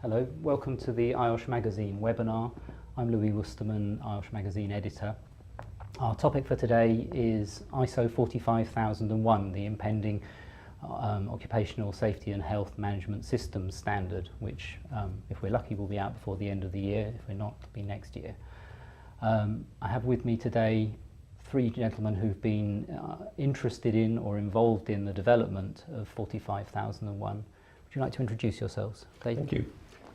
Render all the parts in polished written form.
Hello, welcome to the IOSH Magazine webinar. I'm Louis Worsterman, IOSH Magazine editor. Our topic for today is ISO 45001, the impending occupational safety and health management systems standard, which if we're lucky will be out before the end of the year, if we're not, it'll be next year. I have with me today three gentlemen who've been interested in or involved in the development of 45001. Would you like to introduce yourselves, David? Thank you.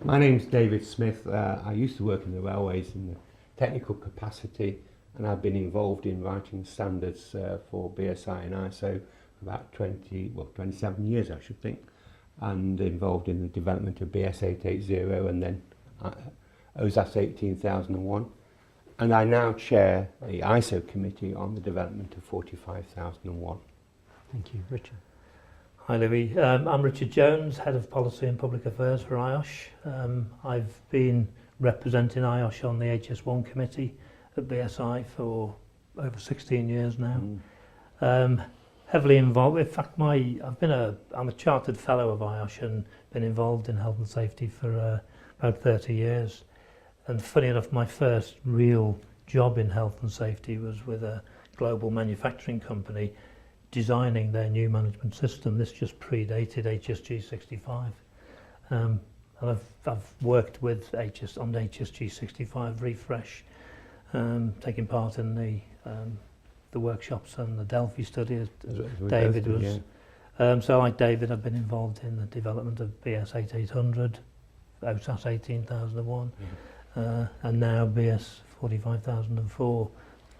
My name's David Smith. I used to work in the railways in the technical capacity, and I've been involved in writing standards for BSI and ISO for about 27 years, I should think, and involved in the development of BS 880 and then OHSAS 18001. And I now chair the ISO committee on the development of 45001. Thank you. Richard? Hi Louis, I'm Richard Jones, Head of Policy and Public Affairs for IOSH. I've been representing IOSH on the HS1 committee at BSI for over 16 years now. Heavily involved, in fact I'm a chartered fellow of IOSH and been involved in health and safety for about 30 years. And funny enough, my first real job in health and safety was with a global manufacturing company designing their new management system. This just predated HSG 65. And I've worked with on the HSG 65 refresh, taking part in the workshops and the Delphi study as David was. Yeah. So like David, I've been involved in the development of BS 8800, OHSAS 18001, and now BS 45004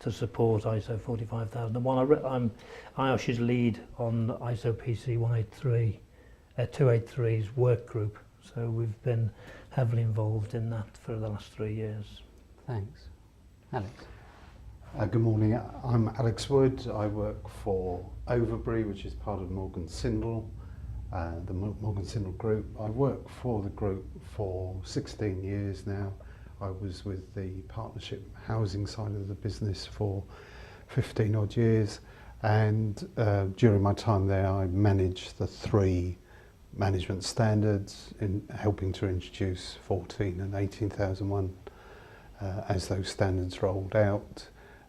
to support ISO 45001. I'm IOSH's lead on ISO PC 283's work group, so we've been heavily involved in that for the last 3 years. Thanks. Alex? Good morning, I'm Alex Wood. I work for Overbury, which is part of Morgan Sindall, the Morgan Sindall Group. I work for the group for 16 years now. I was with the partnership housing side of the business for 15 odd years, and during my time there I managed the 3 management standards in helping to introduce 14 and 18,001 as those standards rolled out.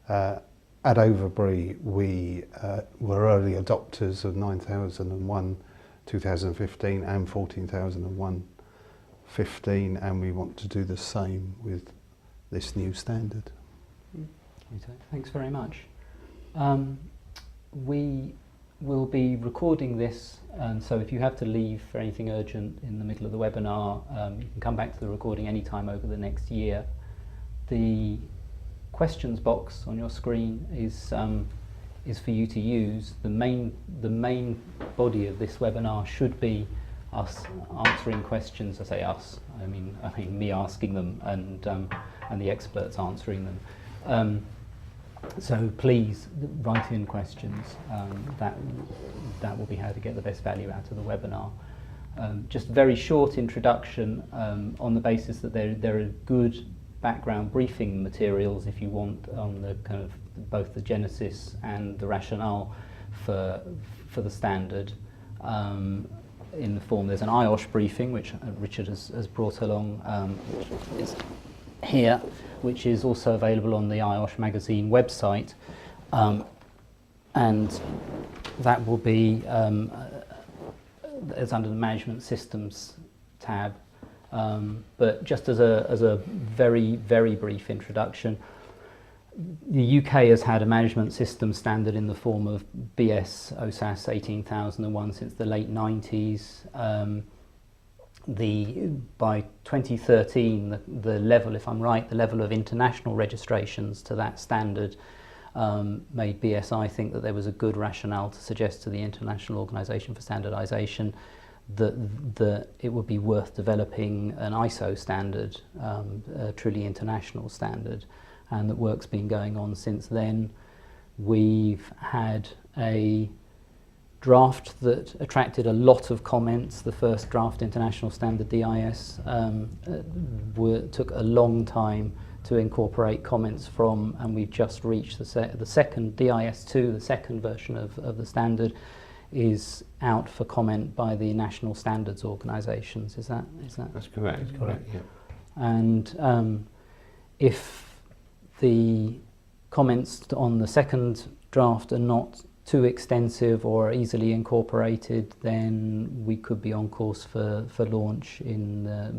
At Overbury we were early adopters of 9001 2015 and 14,001 15, and we want to do the same with this new standard. Thanks very much. We will be recording this, and so if you have to leave for anything urgent in the middle of the webinar, you can come back to the recording anytime over the next year. The questions box on your screen is for you to use. The main body of this webinar should be us answering questions. I say us, I mean me asking them and the experts answering them. So please write in questions. That will be how to get the best value out of the webinar. Just very short introduction on the basis that there are good background briefing materials if you want on the kind of both the genesis and the rationale for the standard. In the form, there's an IOSH briefing which Richard has brought along, which is here, which is also available on the IOSH Magazine website, and that will be it's under the Management Systems tab. But just as a very brief introduction, the UK has had a management system standard in the form of BS OHSAS 18001 since the late 90s. By 2013, the level, if I'm right, the level of international registrations to that standard made BSI think that there was a good rationale to suggest to the International Organisation for Standardisation that it would be worth developing an ISO standard, a truly international standard. And that work's been going on since then. We've had a draft that attracted a lot of comments. The first draft international standard, DIS, took a long time to incorporate comments from, and we've just reached the second DIS2, the second version of the standard, is out for comment by the national standards organisations. Is that? That's correct. That's correct. Yeah. And if the comments on the second draft are not too extensive or easily incorporated, then we could be on course for launch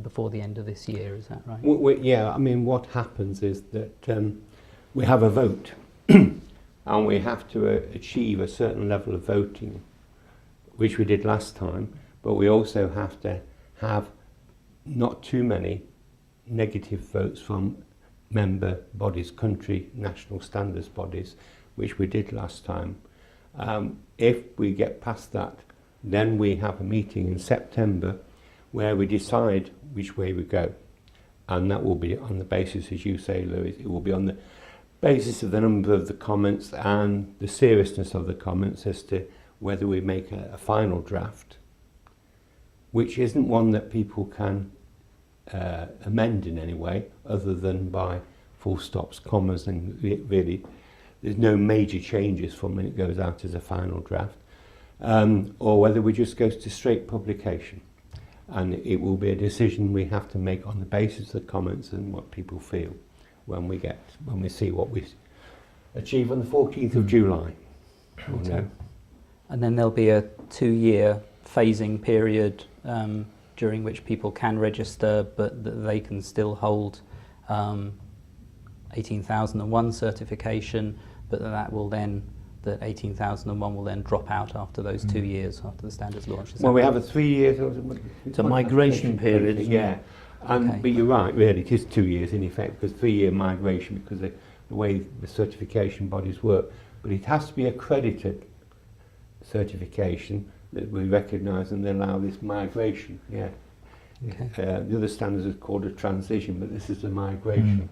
before the end of this year. Is that right? Yeah, I mean, what happens is that we have a vote and we have to achieve a certain level of voting, which we did last time, but we also have to have not too many negative votes from member bodies, country national standards bodies, which we did last time. If we get past that, then we have a meeting in September where we decide which way we go. And that will be on the basis, as you say, Louis, it will be on the basis of the number of the comments and the seriousness of the comments as to whether we make a final draft, which isn't one that people can amend in any way other than by full stops, commas, and really there's no major changes from when it goes out as a final draft, or whether we just go to straight publication. And it will be a decision we have to make on the basis of the comments and what people feel when we see what we achieve on the 14th of July. Okay. And then there'll be a 2-year phasing period during which people can register, but that they can still hold 18,001 certification, but that 18,001 will then drop out after those 2 years after the standards launch. Well, we have a 3 years. It's a migration period, isn't yeah. it? And, Okay. But you're right, really, it is 2 years in effect, because 3-year migration, because the way the certification bodies work. But it has to be accredited certification that we recognise and then allow this migration. Yeah. Okay. The other standards are called a transition, but this is a migration.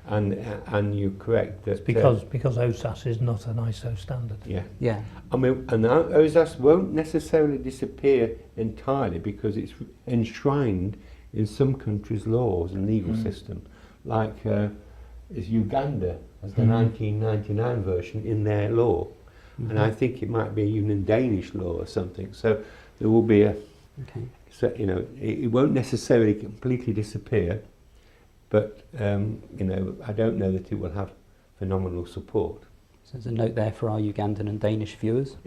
And you're correct that Because OHSAS is not an ISO standard. yeah. Yeah. I mean, and OHSAS won't necessarily disappear entirely because it's enshrined in some countries' laws and legal system, like is Uganda has the 1999 version in their law, and I think it might be even in Danish law or something. So there will be Okay. so, it won't necessarily completely disappear, but I don't know that it will have phenomenal support. So there's a note there for our Ugandan and Danish viewers.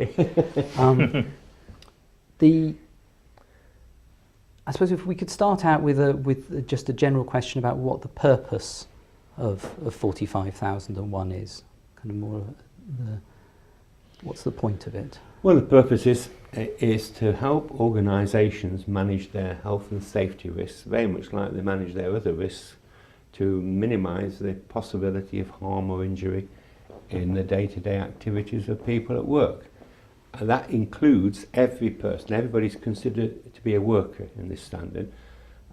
I suppose if we could start out with just a general question about what the purpose of 45,001 is, kind of more what's the point of it? Well, the purpose is to help organisations manage their health and safety risks, very much like they manage their other risks, to minimise the possibility of harm or injury in the day-to-day activities of people at work. And that includes every person. Everybody's considered to be a worker in this standard.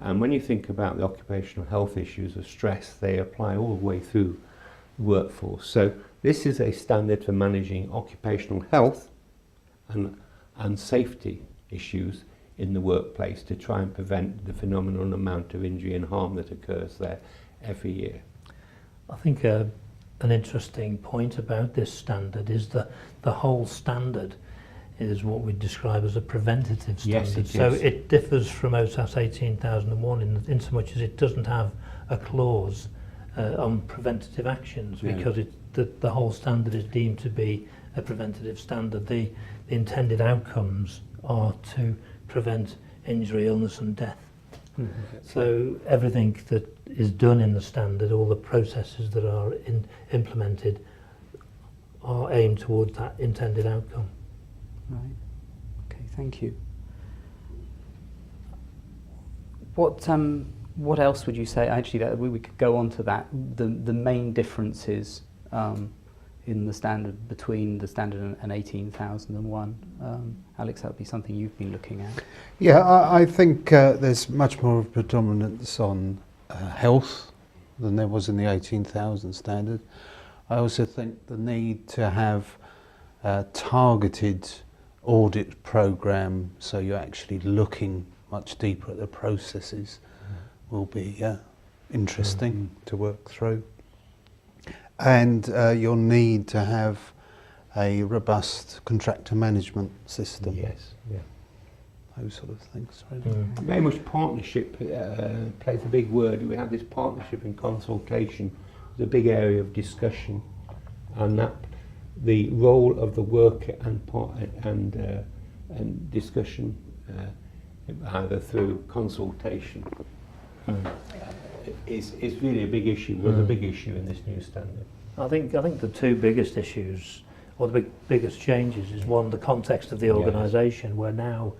And when you think about the occupational health issues of stress, they apply all the way through the workforce. So this is a standard for managing occupational health and safety issues in the workplace to try and prevent the phenomenal amount of injury and harm that occurs there every year. I think an interesting point about this standard is that the whole standard is what we describe as a preventative standard. Yes, it so is. it differs from OHSAS 18,001 in so much as it doesn't have a clause on preventative actions, Yeah. because the whole standard is deemed to be a preventative standard. The intended outcomes are to prevent injury, illness and death. So everything that is done in the standard, all the processes that are implemented, are aimed towards that intended outcome. Right. Okay, thank you. What else would you say? Actually, that we could go on to that. The main differences in the standard between the standard and 18,001. Alex, that would be something you've been looking at. Yeah, I think there's much more of a predominance on health than there was in the 18,000 standard. I also think the need to have a targeted audit program, so you're actually looking much deeper at the processes, will be interesting to work through. And you'll need to have a robust contractor management system. Yes, yeah. Those sort of things. Very much partnership plays a big word. We have this partnership and consultation, the big area of discussion, and that the role of the worker and discussion, either through consultation, is really a big issue. Was a big issue in this new standard. I think the two biggest issues, or the biggest changes, is one, the context of the organisation, where now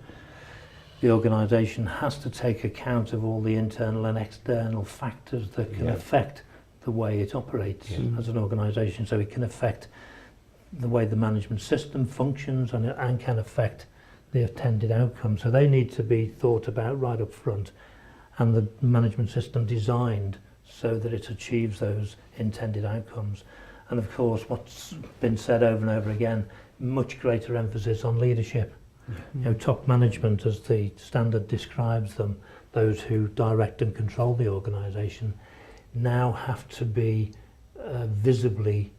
the organisation has to take account of all the internal and external factors that can affect the way it operates as an organisation. So it can affect the way the management system functions and can affect the attended outcomes. So they need to be thought about right up front, and the management system designed so that it achieves those intended outcomes. And of course, what's been said over and over again, much greater emphasis on leadership. You know, top management, as the standard describes them, those who direct and control the organisation, now have to be visibly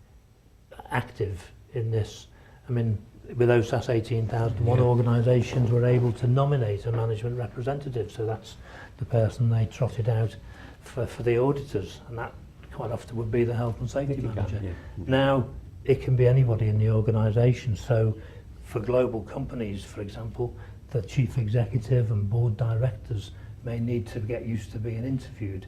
active in this. I mean, with OHSAS 18,001 organisations were able to nominate a management representative, so that's the person they trotted out for the auditors, and that quite often would be the health and safety manager. Now it can be anybody in the organisation, so for global companies, for example, the chief executive and board directors may need to get used to being interviewed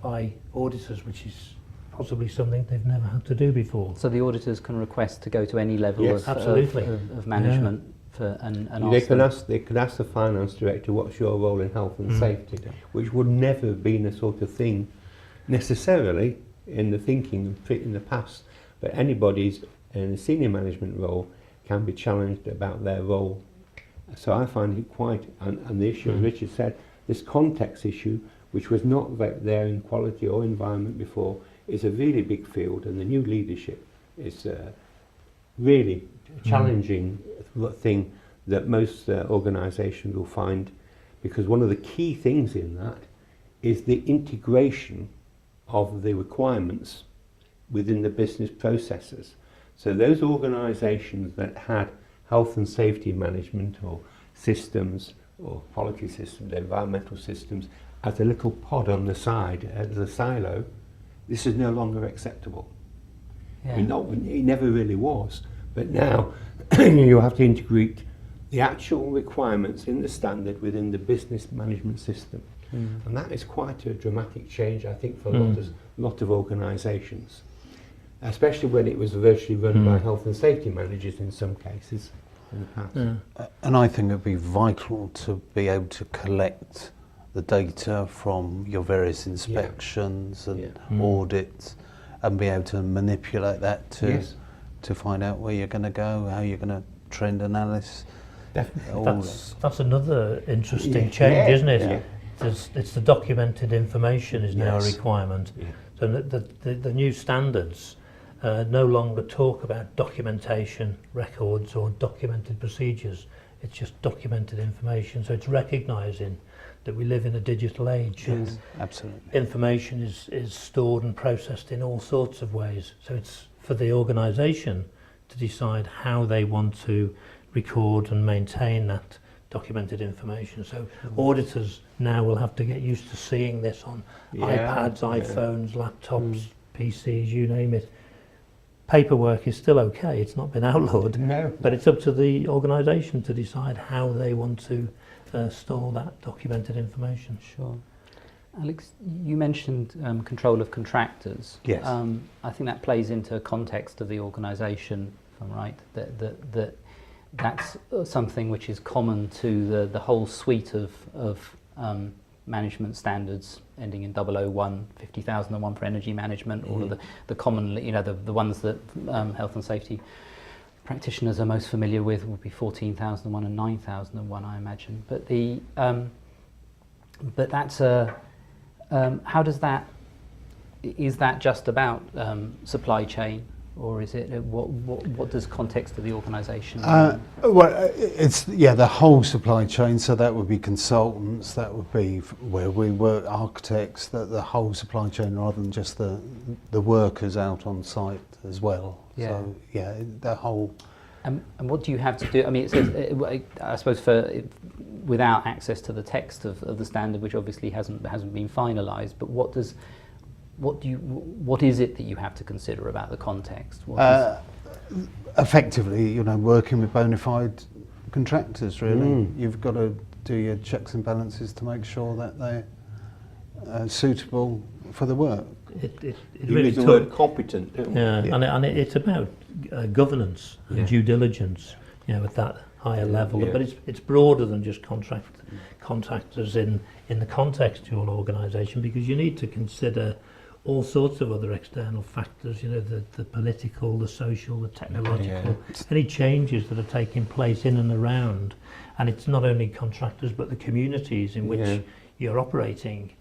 by auditors, which is possibly something they've never had to do before. So the auditors can request to go to any level of management and They can ask the finance director, what's your role in health and safety, which would never have been a sort of thing necessarily in the thinking in the past, but anybody's in a senior management role can be challenged about their role. So I find it quite, and the issue, as Richard said, this context issue, which was not there in quality or environment before, is a really big field, and the new leadership is really challenging thing that most organisations will find, because one of the key things in that is the integration of the requirements within the business processes. So those organisations that had health and safety management or systems or quality systems, environmental systems, as a little pod on the side, as a silo, this is no longer acceptable. I mean, it never really was, but now you have to integrate the actual requirements in the standard within the business management system. And that is quite a dramatic change, I think, for a lot of organisations, especially when it was virtually run by health and safety managers in some cases in the past. And I think it would be vital to be able to collect the data from your various inspections and audits, and be able to manipulate that to find out where you're going to go, how you're going to trend analysis. Definitely. That's another interesting change, isn't it? It's the documented information is now a requirement. So the new standards no longer talk about documentation records or documented procedures. It's just documented information. So it's recognising that we live in a digital age. Yes, absolutely. Information is stored and processed in all sorts of ways. So it's for the organisation to decide how they want to record and maintain that documented information. So auditors now will have to get used to seeing this on iPads, iPhones, laptops, PCs, you name it. Paperwork is still okay, it's not been outlawed, but it's up to the organisation to decide how they want to store that documented information. Sure. Alex, you mentioned control of contractors. Yes. I think that plays into context of the organisation, if I'm right, that's something which is common to the whole suite of management standards ending in 001, 50,001 for energy management, all of the common, the ones that health and safety practitioners are most familiar with would be 14,001 and 9,001, I imagine. But but that's how does that, is that just about supply chain or is it what does context of the organisation? Well, it's the whole supply chain. So that would be consultants, that would be where we work, architects, the whole supply chain rather than just the workers out on site as well. Yeah. So yeah, the whole. And what do you have to do? I mean, it says, I suppose, without access to the text of the standard, which obviously hasn't been finalised, but what is it that you have to consider about the context? Effectively, working with bona fide contractors, really. You've got to do your checks and balances to make sure that they're suitable for the work. You use the word competent, don't you? Yeah. And it's about governance and due diligence, at that higher level. Yeah. But it's broader than just contractors in the context of your organisation, because you need to consider all sorts of other external factors, the political, the social, the technological, any changes that are taking place in and around. And it's not only contractors, but the communities in which you're operating.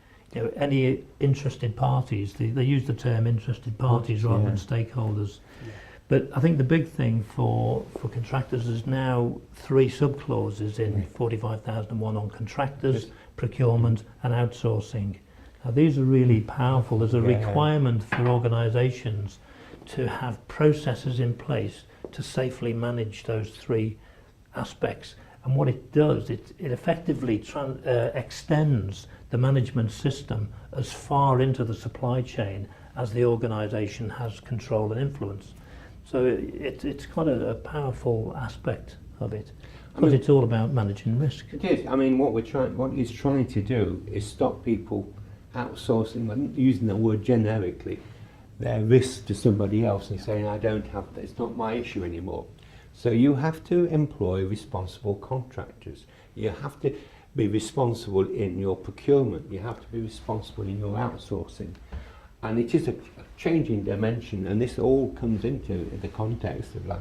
Any interested parties, they use the term interested parties rather than stakeholders. Yeah. But I think the big thing for contractors is now 3 sub-clauses in 45,001 on contractors, procurement and outsourcing. Now these are really powerful. There's a requirement for organisations to have processes in place to safely manage those 3 aspects. And what it does, it effectively extends the management system as far into the supply chain as the organisation has control and influence. So it's quite a powerful aspect of it, because it's all about managing risk. It is. I mean, what he's trying to do is stop people outsourcing, using the word generically, their risk to somebody else and saying, I don't have that, it's not my issue anymore. So you have to employ responsible contractors. You have to be responsible in your procurement. You have to be responsible in your outsourcing. And it is a changing dimension, and this all comes into the context of like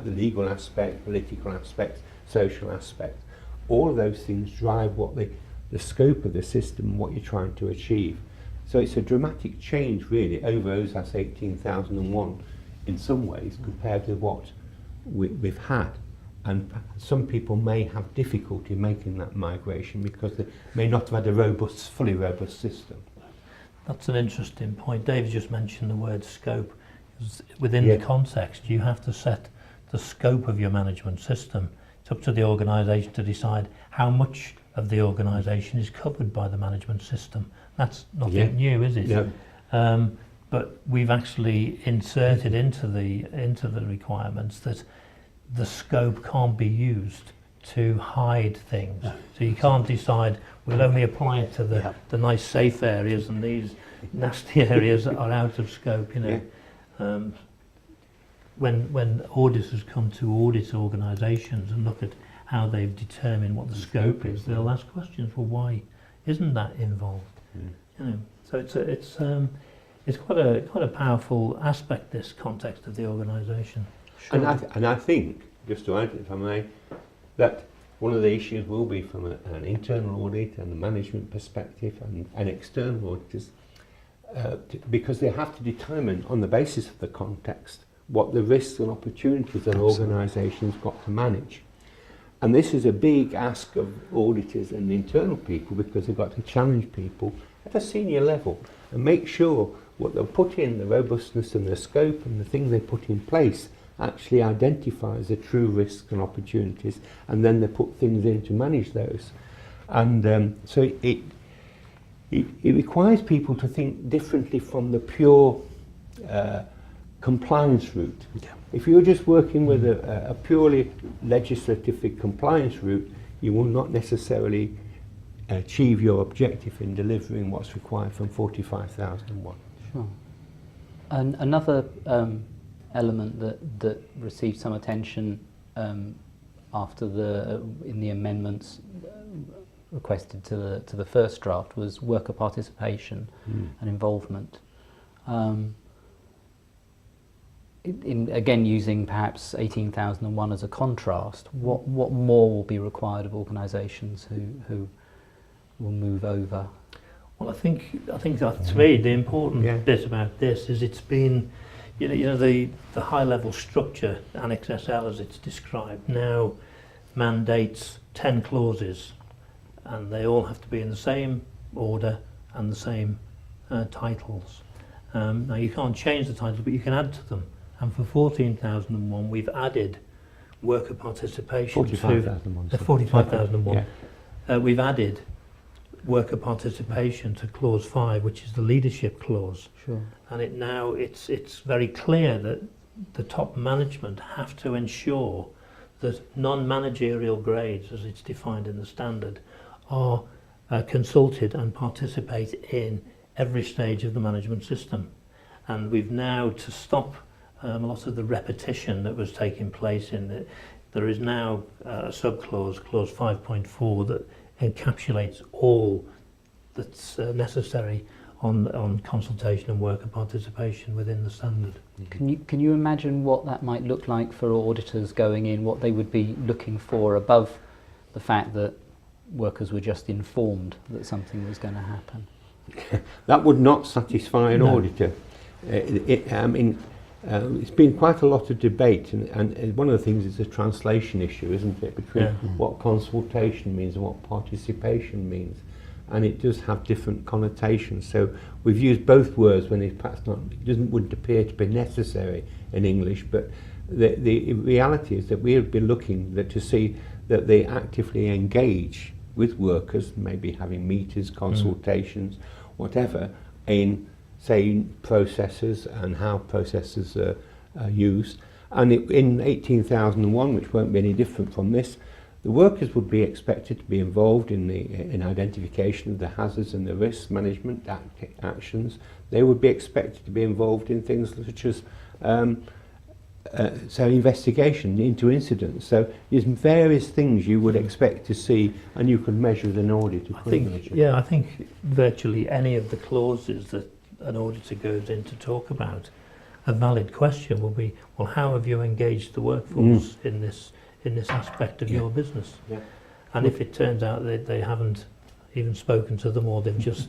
the legal aspect, political aspect, social aspect. All of those things drive what the scope of the system, what you're trying to achieve. So it's a dramatic change really over OHSAS 18001 in some ways compared to what we've had. And some people may have difficulty making that migration because they may not have had a fully robust system. That's an interesting point. Dave's just mentioned the word scope. Within the context, you have to set the scope of your management system. It's up to the organisation to decide how much of the organisation is covered by the management system. That's nothing new, is it? No. But we've actually inserted into the requirements that the scope can't be used to hide things. So you can't decide we'll only apply it to the nice safe areas and these nasty areas are out of scope. When auditors come to audit organisations and look at how they've determined what the scope is, they'll ask questions. Well, why isn't that involved? So it's quite a powerful aspect, this context of the organisation. Sure. And I think, just to add, if I may, that one of the issues will be from an internal audit and a management perspective and external auditors, because they have to determine on the basis of the context what the risks and opportunities an organisation's got to manage. And this is a big ask of auditors and internal people, because they've got to challenge people at a senior level and make sure what they'll put in, the robustness and the scope and the things they put in place actually identifies the true risks and opportunities, and then they put things in to manage those. And so it requires people to think differently from the pure compliance route. If you're just working with a purely legislative compliance route, you will not necessarily achieve your objective in delivering what's required from 45,001. Sure. And another element that received some attention after in the amendments requested to the first draft was worker participation and involvement. Again, using perhaps 18,001 as a contrast, what more will be required of organisations who will move over? Well, I think that to me the important bit about this is it's been, the high level structure, Annex SL as it's described, now mandates 10 clauses, and they all have to be in the same order and the same titles. Now you can't change the titles, but you can add to them. And for 14,001, we've added worker participation 45,001. to 45,001. Yeah. We've added worker participation to clause 5, which is the leadership clause. Sure. And it's very clear that the top management have to ensure that non-managerial grades, as it's defined in the standard, are consulted and participate in every stage of the management system. And we've now, to stop a lot of the repetition that was taking place in it, there is now a subclause, clause 5.4, that encapsulates all that's necessary on consultation and worker participation within the standard. Can you imagine what that might look like for auditors going in, what they would be looking for above the fact that workers were just informed that something was going to happen? That would not satisfy an auditor. It's been quite a lot of debate, and one of the things is a translation issue, isn't it, between what consultation means and what participation means, and it does have different connotations. So we've used both words when it perhaps wouldn't appear to be necessary in English, but the reality is that we would be looking to see that they actively engage with workers, maybe having meetings, consultations, whatever, in say processes and how processes are used. And in 18,001, which won't be any different from this, the workers would be expected to be involved in identification of the hazards and the risk management actions. They would be expected to be involved in things such as investigation into incidents. So there's various things you would expect to see, and you could measure with an audit. I think virtually any of the clauses that an auditor goes in to talk about, a valid question will be, well, how have you engaged the workforce in this aspect of your business? Yeah. And if it turns out that they haven't even spoken to them, or they've just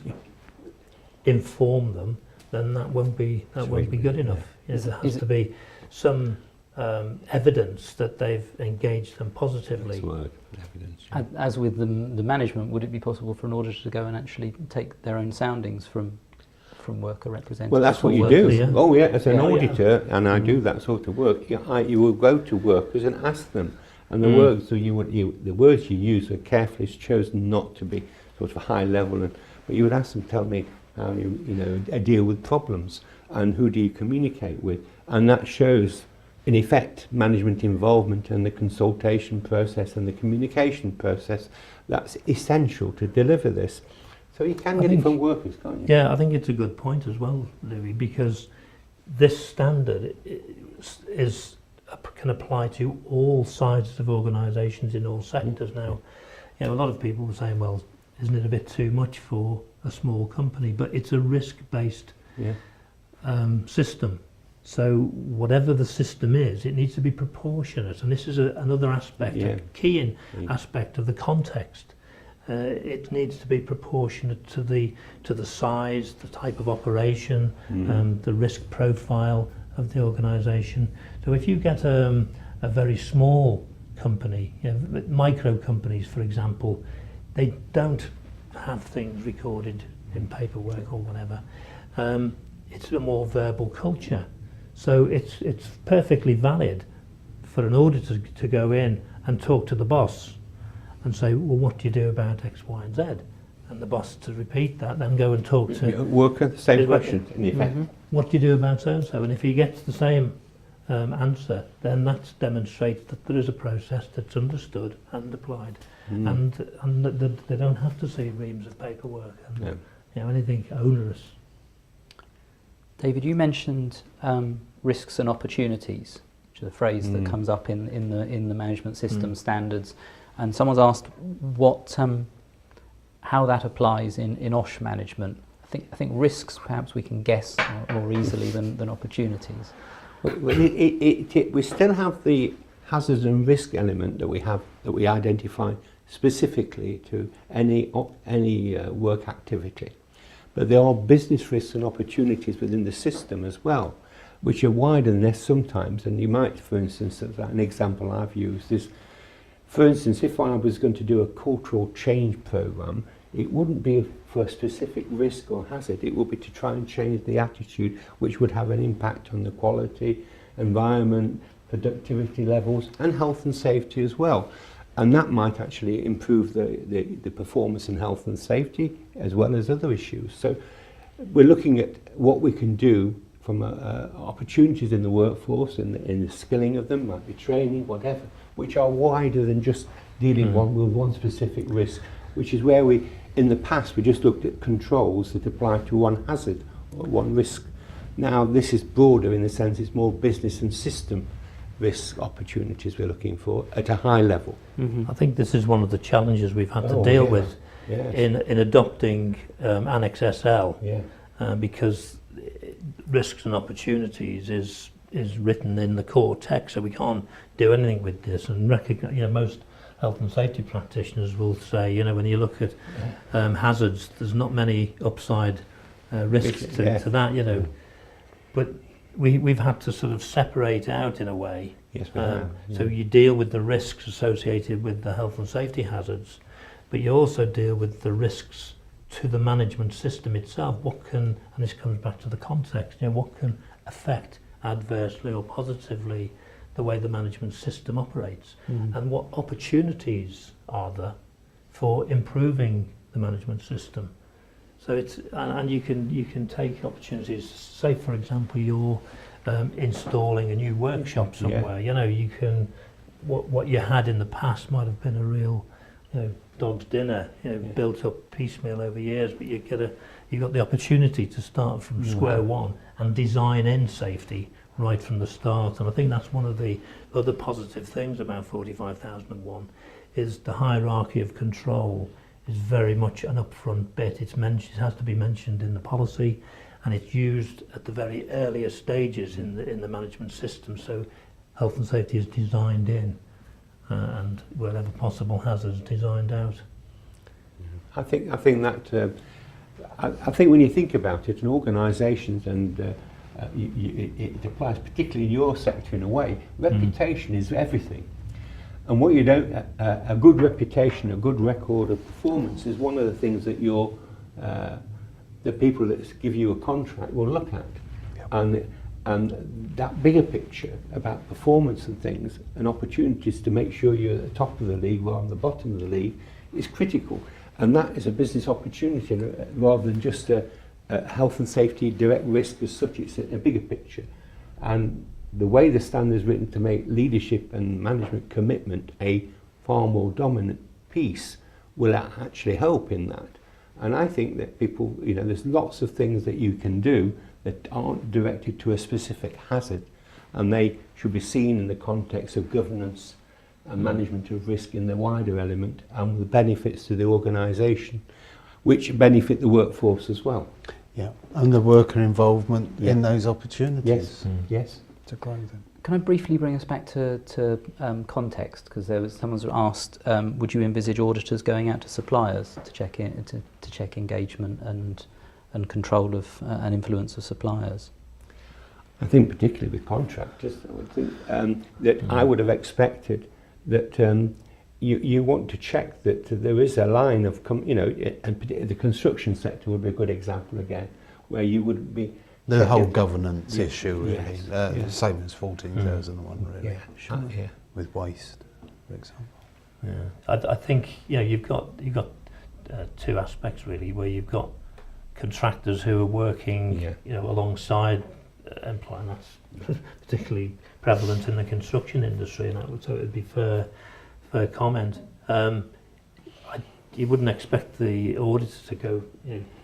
informed them, then that won't be good enough. Yeah, there has to be some evidence that they've engaged them positively. As with the management, would it be possible for an auditor to go and actually take their own soundings from worker representatives? Well, that's what you do. Yeah. Oh yeah, as an auditor, and I do that sort of work, you will go to workers and ask them, and the words you use are carefully chosen not to be sort of high level, but you would ask them, tell me how you deal with problems, and who do you communicate with, and that shows in effect management involvement and the consultation process and the communication process that's essential to deliver this. So you can get it from workers, can't you? Yeah, I think it's a good point as well, Louis, because this standard can apply to all sizes of organisations in all sectors now. A lot of people were saying, well, isn't it a bit too much for a small company? But it's a risk-based system. So whatever the system is, it needs to be proportionate. And this is another aspect, a key aspect of the context. It needs to be proportionate to the size, the type of operation, the risk profile of the organisation. So if you get a very small company, micro companies, for example, they don't have things recorded in paperwork or whatever. It's a more verbal culture. So it's perfectly valid for an auditor to go in and talk to the boss and say, well, what do you do about X, Y, and Z? And the boss to repeat that, then go and talk to worker, the same question in effect. What do you do about so-and-so? And if he gets the same answer, then that demonstrates that there is a process that's understood and applied, and that they don't have to see reams of paperwork and anything onerous. David, you mentioned risks and opportunities, which is a phrase that comes up in the management system standards. And someone's asked how that applies in OHSH management. I think risks perhaps we can guess more easily than opportunities. Well, we still have the hazard and risk element that we identify specifically to any work activity, but there are business risks and opportunities within the system as well. which are wider than this sometimes. And you might, for instance, an example I've used is, for instance, if I was going to do a cultural change programme, it wouldn't be for a specific risk or hazard. It would be to try and change the attitude, which would have an impact on the quality, environment, productivity levels, and health and safety as well. And that might actually improve the performance in health and safety, as well as other issues. So we're looking at what we can do from opportunities in the workforce, in the skilling of them, might be training, whatever, which are wider than just dealing with one specific risk, which is where we, in the past, we just looked at controls that apply to one hazard or one risk. Now this is broader in the sense it's more business and system risk opportunities we're looking for at a high level. I think this is one of the challenges we've had to deal with in adopting Annex SL, because risks and opportunities is written in the core text, so we can't do anything with this. And most health and safety practitioners will say, when you look at hazards, there's not many upside risks to that, but we've had to sort of separate out in a way. Yes, we have. So you deal with the risks associated with the health and safety hazards, but you also deal with the risks to the management system itself. What can, and this comes back to the context, what can affect adversely or positively the way the management system operates, and what opportunities are there for improving the management system. So it's, and you can take opportunities. Say, for example, you're installing a new workshop somewhere. You can, what you had in the past might have been a real, dog's dinner, built up piecemeal over years, but you've got the opportunity to start from square one and design in safety right from the start. And I think that's one of the other positive things about 45001 is the hierarchy of control is very much an upfront bit. It has to be mentioned in the policy, and it's used at the very earliest stages in the management system. So health and safety is designed in, and wherever possible, hazards designed out. I think that I think when you think about it, and organisations and it applies particularly in your sector in a way. Reputation is everything. And what you don't, a good reputation, a good record of performance is one of the things that the people that give you a contract will look at. Yep. And that bigger picture about performance and things and opportunities to make sure you're at the top of the league or on the bottom of the league is critical. And that is a business opportunity rather than just a health and safety direct risk as such. It's a bigger picture. And the way the standard is written to make leadership and management commitment a far more dominant piece will actually help in that. And I think that people, there's lots of things that you can do that aren't directed to a specific hazard, and they should be seen in the context of governance and management of risk in the wider element, and the benefits to the organisation, which benefit the workforce as well. Yeah, and the worker involvement in those opportunities. Yes, yes. To grow them. Can I briefly bring us back to context? Because someone's asked, would you envisage auditors going out to suppliers to check to check engagement and control of and influence of suppliers? I think particularly with contractors, I would think that I would have expected that you want to check that there is a line of, and the construction sector would be a good example again, where you would be the whole governance issue, really, same as 14,001, really, with waste, for example. Yeah, I think you've got two aspects really, where you've got contractors who are working, alongside employers. That's particularly prevalent in the construction industry, and so it would be fair comment. You wouldn't expect the auditor to go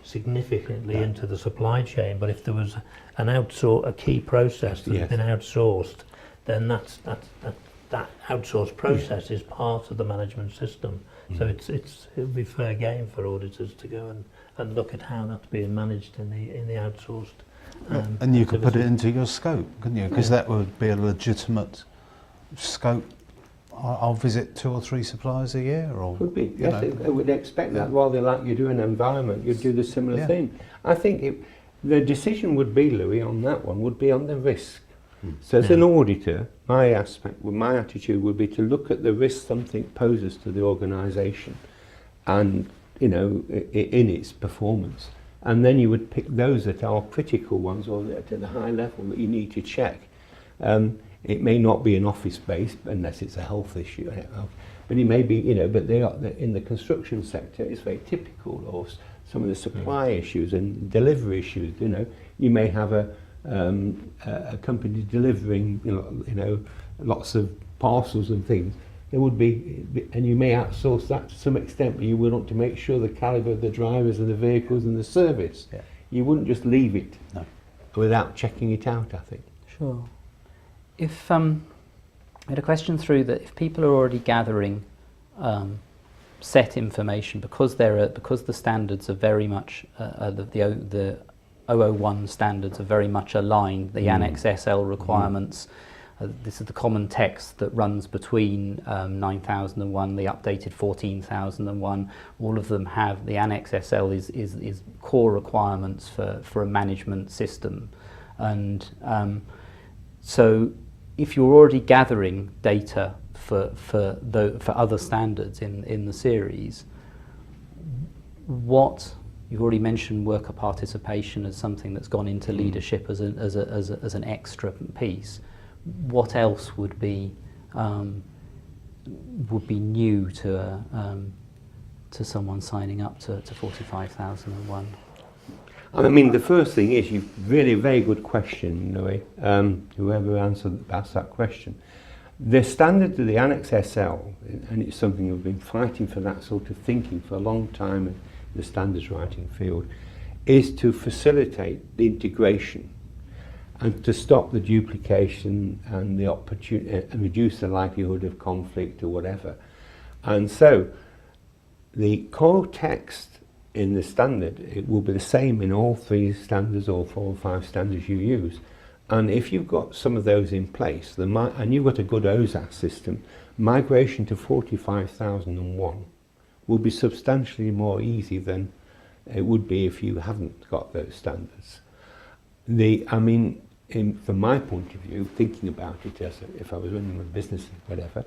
significantly into the supply chain, but if there was a key process that has been outsourced, then that outsourced process is part of the management system. So it would be fair game for auditors to go and look at how that's being managed in the outsourced. And you could put it into your scope, couldn't you? Because that would be a legitimate scope. I'll visit 2 or 3 suppliers a year, or could be. Yes, I would expect that. Rather like you do in environment, you'd do the similar thing. I think The decision would be, Louis, on that one, would be on the risk. So as an auditor, my attitude would be to look at the risk something poses to the organisation and, you know, in its performance. And then you would pick those that are critical ones or at the high level that you need to check. It may not be an office space unless it's a health issue, but it may be, you know, but they are in the construction sector. It's very typical of some of the supply issues and delivery issues. You know, you may have a company delivering, you know, lots of parcels and things. There would be, and you may outsource that to some extent, but you would want to make sure the calibre of the drivers and the vehicles and the service. Yeah. You wouldn't just leave it without checking it out, I think. Sure. If I had a question through that, if people are already gathering set information because the standards are very much the 001 standards are very much aligned, the Annex SL requirements. This is the common text that runs between 9001, the updated 14001. All of them have the Annex SL is core requirements for a management system, and so if you're already gathering data for other standards in the series, what you've already mentioned worker participation as something that's gone into leadership as an extra piece. What else would be new to someone signing up to 45001? I mean, the first thing is, you've really very good question, Louis, whoever asked that question. The standard of the Annex SL, and it's something we've been fighting for that sort of thinking for a long time in the standards writing field, is to facilitate the integration and to stop the duplication and the opportunity and reduce the likelihood of conflict or whatever. And so the core text in the standard, it will be the same in all 3 standards or 4 or 5 standards you use. And if you've got some of those in place, and you've got a good OHSAS system, migration to 45001 will be substantially more easy than it would be if you haven't got those standards. From my point of view, thinking about it as if I was running a business or whatever,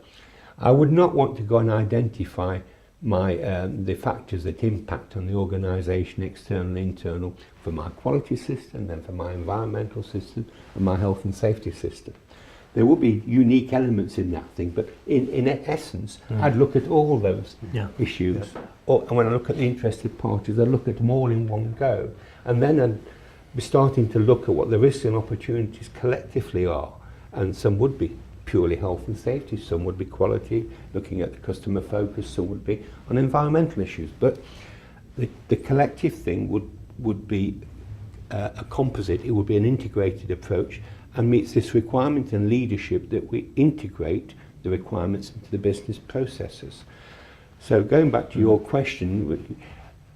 I would not want to go and identify the factors that impact on the organisation, external, internal, for my quality system, then for my environmental system, and my health and safety system. There will be unique elements in that thing, but in essence, I'd look at all those issues. And when I look at the interested parties, I'd look at them all in one go. And then I'd be starting to look at what the risks and opportunities collectively are. And some would be purely health and safety, some would be quality, looking at the customer focus, some would be on environmental issues. But the collective thing would be a composite, it would be an integrated approach, and meets this requirement in leadership that we integrate the requirements into the business processes. So going back to your question,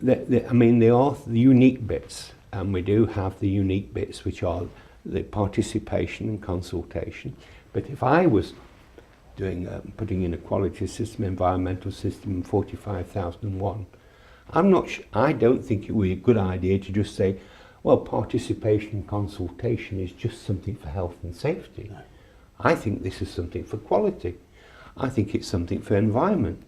there are the unique bits, and we do have the unique bits which are the participation and consultation. But if I was putting in a quality system, environmental system in 45001, I don't think it would be a good idea to just say, well, participation and consultation is just something for health and safety. No. I think this is something for quality. I think it's something for environment.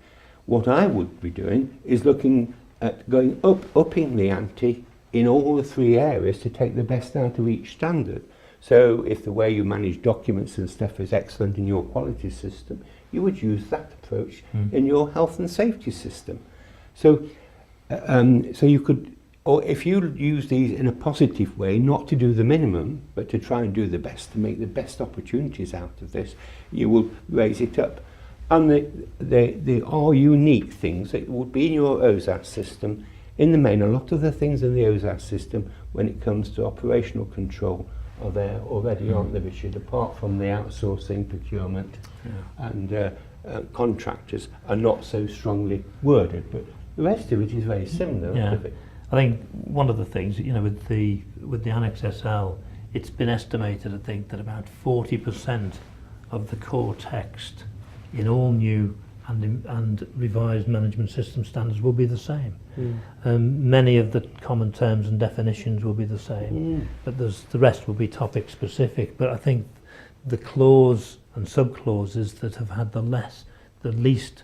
What I would be doing is looking at upping the ante in all the 3 areas to take the best out of each standard. So if the way you manage documents and stuff is excellent in your quality system, you would use that approach in your health and safety system. So you could, or if you use these in a positive way, not to do the minimum, but to try and do the best, to make the best opportunities out of this, you will raise it up. And there are unique things that would be in your OHSAS system. In the main, a lot of the things in the OHSAS system, when it comes to operational control, are there already, aren't they, Richard? Apart from the outsourcing, procurement, and contractors are not so strongly worded, but the rest of it is very similar. Yeah. I think one of the things, with the Annex SL, it's been estimated, I think, that about 40% of the core text in all new and revised management system standards will be the same. Many of the common terms and definitions will be the same, but the rest will be topic specific. But I think the clause and sub-clauses that have had the least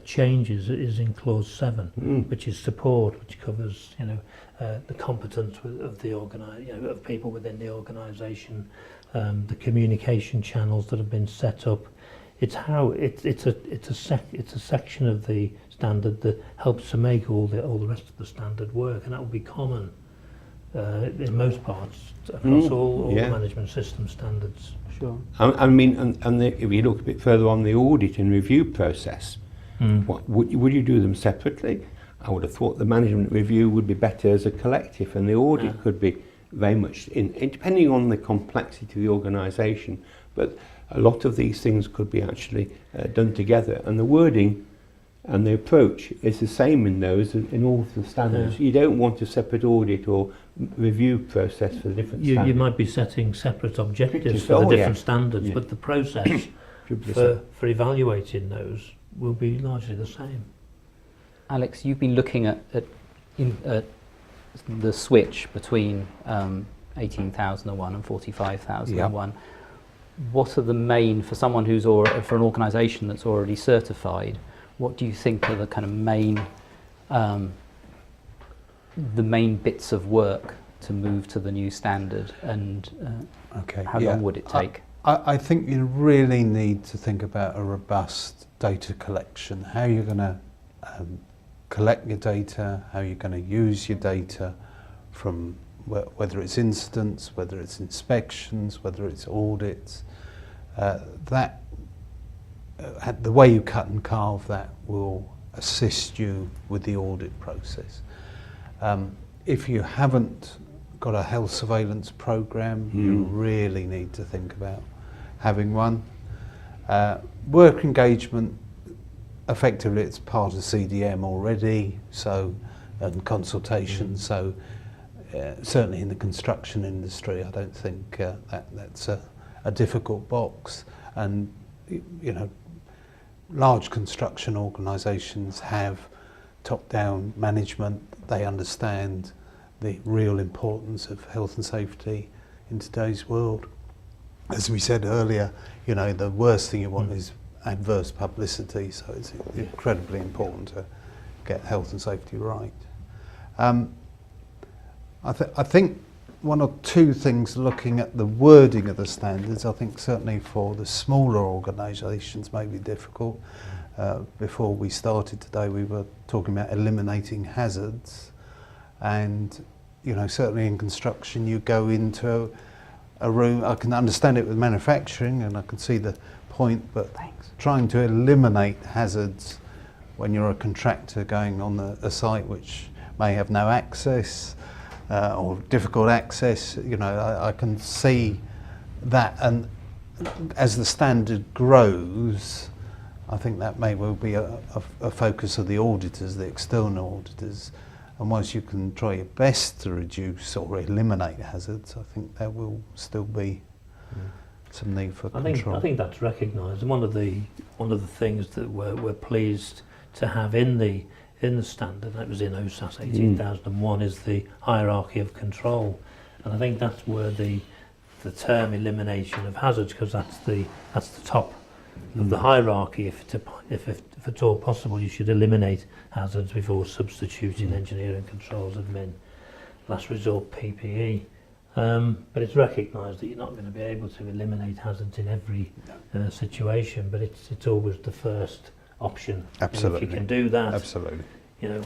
changes is in clause 7, which is support, which covers the competence of the of people within the organisation, the communication channels that have been set up. It's a section of the standard that helps to make all the rest of the standard work, and that will be common in most parts across all the management system standards. Sure. I mean, if you look a bit further on the audit and review process, would you do them separately? I would have thought the management review would be better as a collective, and the audit could be very much depending on the complexity of the organisation. But a lot of these things could be actually done together, and the wording and the approach is the same in those in all of the standards. You don't want a separate audit or review process for the different standards. You might be setting separate objectives for the different standards, but the process for evaluating those will be largely the same. Alex, you've been looking at the switch between 18,001 and 45,001. What are the main, for someone who's for an organisation that's already certified, what do you think are the kind of main bits of work to move to the new standard, and how long would it take? I think you really need to think about a robust data collection, how you're going to collect your data, how you're going to use your data, from whether it's incidents, whether it's inspections, whether it's audits. The way you cut and carve that will assist you with the audit process. If you haven't got a health surveillance program, you really need to think about having one. Work engagement, effectively it's part of CDM already, and consultation, so certainly in the construction industry I don't think that's a difficult box, and large construction organisations have top-down management. They understand the real importance of health and safety in today's world. As we said earlier, the worst thing you want is adverse publicity, so it's incredibly important to get health and safety right. I think one or two things looking at the wording of the standards, I think certainly for the smaller organisations may be difficult. Before we started today we were talking about eliminating hazards, and certainly in construction you go into a room, I can understand it with manufacturing and I can see the point, but trying to eliminate hazards when you're a contractor going on a site which may have no access or difficult access, I can see that, and as the standard grows I think that may well be a focus of the auditors, the external auditors, and once you can try your best to reduce or eliminate hazards, I think there will still be some need for control. I think that's recognised, and one of the things that we're pleased to have in the standard, that was in OHSAS 18001, is the hierarchy of control, and I think that's where the term elimination of hazards, because that's the top of the hierarchy. If at all possible, you should eliminate hazards before substituting engineering controls, admin, last resort PPE. But it's recognised that you're not going to be able to eliminate hazards in every situation, but it's always the first option. Absolutely. And if you can do that, absolutely,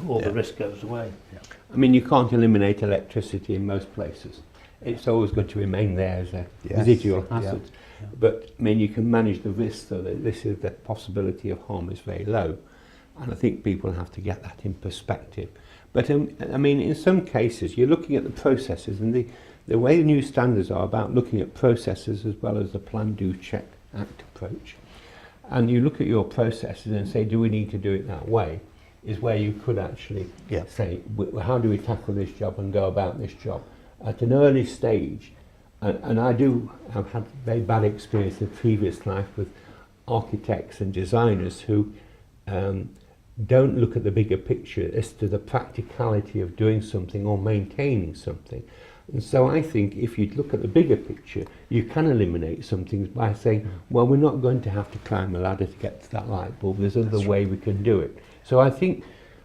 all the risk goes away. I mean, you can't eliminate electricity in most places. It's always going to remain there as a residual hazard. But I mean, you can manage the risk so that the possibility of harm is very low, and I think people have to get that in perspective. But I mean, in some cases, you're looking at the processes, and the way the new standards are about looking at processes as well as the plan, do, check, act approach. And you look at your processes and say, do we need to do it that way? Is where you could actually say, how do we tackle this job and go about this job at an early stage? And I've had very bad experience in previous life with architects and designers who don't look at the bigger picture as to the practicality of doing something or maintaining something. And so I think if you look at the bigger picture, you can eliminate some things by saying, well, we're not going to have to climb a ladder to get to that light bulb. There's another way we can do it. So I think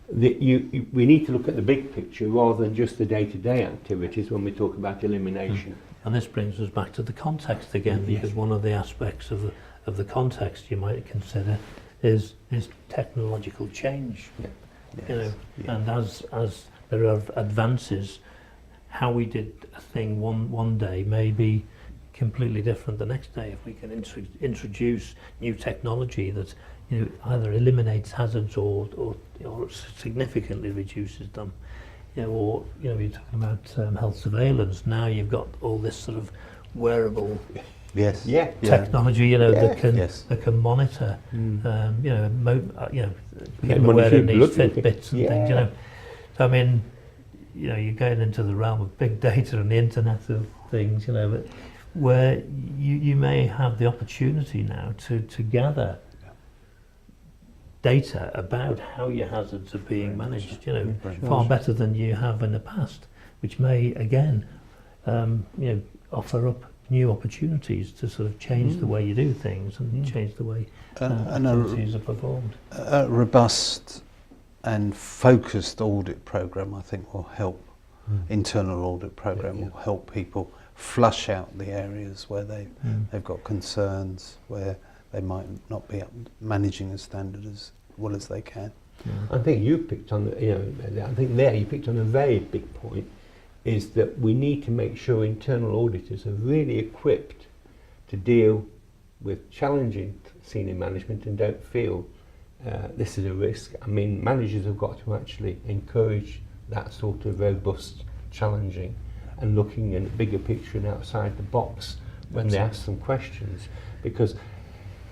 that we need to look at the big picture rather than just the day-to-day activities when we talk about elimination. And this brings us back to the context again, because one of the aspects of the context you might consider is technological change. You know, and as there are advances, how we did a thing one day may be completely different the next day. If we can introduce new technology that, you know, either eliminates hazards or significantly reduces them, you know, or, you know, you're talking about health surveillance. Now you've got all this sort of wearable technology, you know, that can monitor, you know, people wearing these Fitbits and things, you know. So I mean, you know, you're going into the realm of big data and the Internet of Things, you know, but where you may have the opportunity now to gather data about how your hazards are being managed, you know, far better than you have in the past, which may again, you know, offer up new opportunities to sort of change the way you do things and change the way activities are performed. A robust and focused audit program, I think, will help. Internal audit program will help people flush out the areas where they've got concerns, where they might not be managing a standard as well as they can. I think you picked on, you picked on a very big point, is that we need to make sure internal auditors are really equipped to deal with challenging senior management and don't feel this is a risk. I mean, managers have got to actually encourage that sort of robust challenging and looking in a bigger picture and outside the box when they ask them questions. Because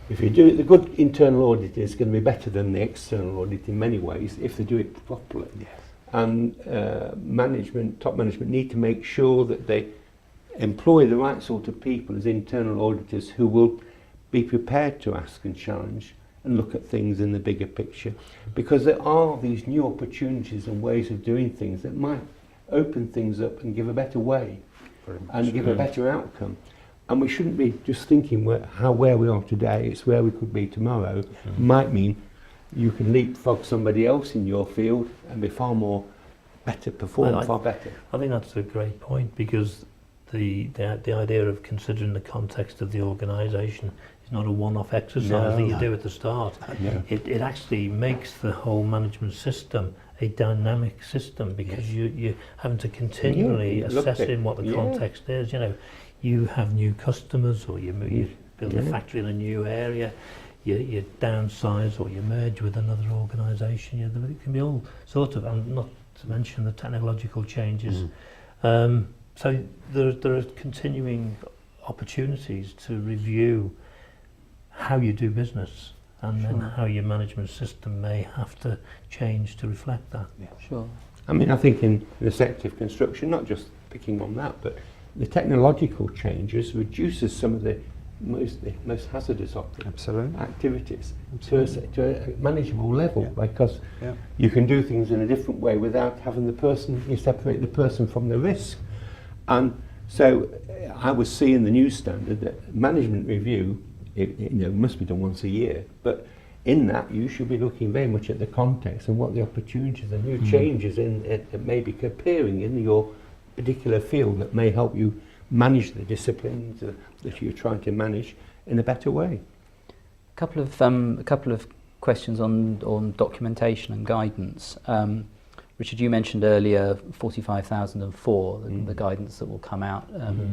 if you do it, the good internal audit is going to be better than the external audit in many ways if they do it properly. And top management need to make sure that they employ the right sort of people as internal auditors who will be prepared to ask and challenge and look at things in the bigger picture, because there are these new opportunities and ways of doing things that might open things up and give a better way and give a better outcome. And we shouldn't be just thinking where we are today, it's where we could be tomorrow. Might mean you can leapfrog somebody else in your field and be far better. I think that's a great point, because the idea of considering the context of the organisation is not a one-off exercise that you do at the start. It actually makes the whole management system a dynamic system, because you're having to continually assess in what the context is. You know, you have new customers, or you build a factory in a new area, you downsize or you merge with another organisation. You know, it can be all sort of, and not to mention the technological changes. So there are continuing opportunities to review how you do business, and then how your management system may have to change to reflect that. I mean, I think in the sector of construction, not just picking on that, but the technological changes reduces some of the most hazardous activities to a manageable level, because you can do things in a different way without having you separate the person from the risk. And so I was seeing the new standard that management review, must be done once a year, but in that you should be looking very much at the context and what the opportunities and new changes that may be appearing in your particular field that may help you manage the disciplines that you're trying to manage in a better way. A couple of questions on documentation and guidance. Richard, you mentioned earlier 45,004, the guidance that will come out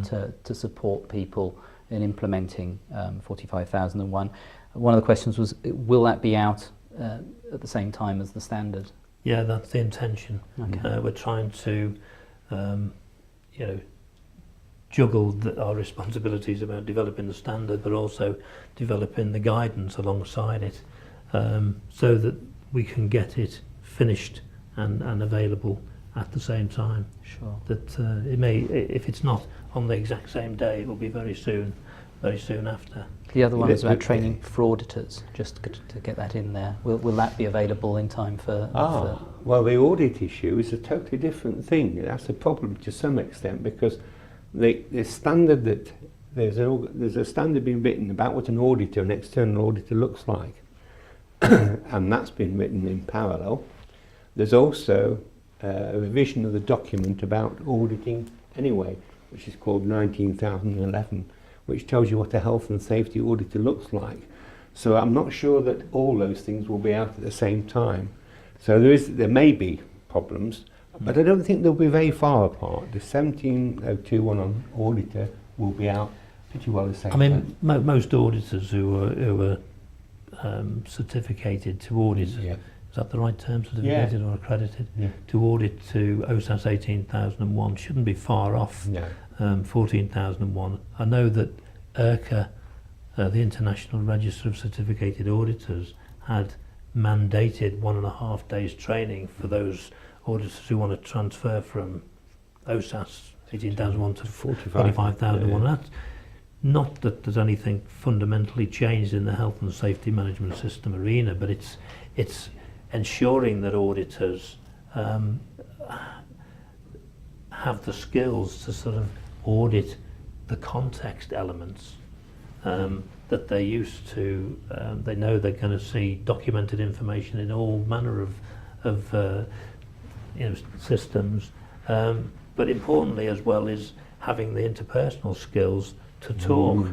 to support people in implementing 45,001. One of the questions was, will that be out at the same time as the standard? Yeah, that's the intention. We're trying to juggle our responsibilities about developing the standard, but also developing the guidance alongside it, so that we can get it finished and available at the same time. That it may, if it's not on the exact same day, it will be very soon after. The other one is about It- training for auditors, just to get that in there. Will that be available in time for... Well, the audit issue is a totally different thing. That's a problem to some extent, because the standard that there's a standard being written about what an external auditor looks like, and that's been written in parallel. There's also a revision of the document about auditing anyway, which is called 19,011, which tells you what a health and safety auditor looks like. So I'm not sure that all those things will be out at the same time. So there may be problems, but I don't think they'll be very far apart. The 17021 on auditor will be out pretty well the same I mean, time. most auditors who are certificated to audit, Yeah. is that the right term, certificated or accredited, Yeah. to audit to OHSAS 18001 shouldn't be far off No. 14,001. I know that IRCA, the International Register of Certificated Auditors, had mandated 1.5 days training for those auditors who want to transfer from OHSAS 18,001 to 45,001. Yeah. That's not that there's anything fundamentally changed in the health and safety management system arena, but it's ensuring that auditors have the skills to sort of audit the context elements that they're used to. They know they're going to see documented information in all manner of systems, but importantly as well is having the interpersonal skills to talk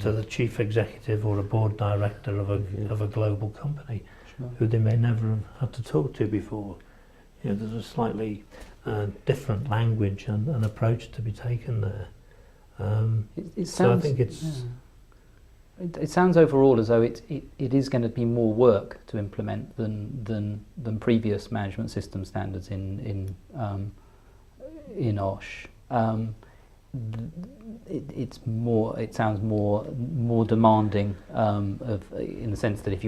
to the chief executive or a board director of a global company, Sure. who they may never have had to talk to before. There's a slightly different language and approach to be taken there. It So I sounds, think it's it sounds overall as though it is going to be more work to implement than previous management system standards in OSH. It sounds more demanding in the sense that if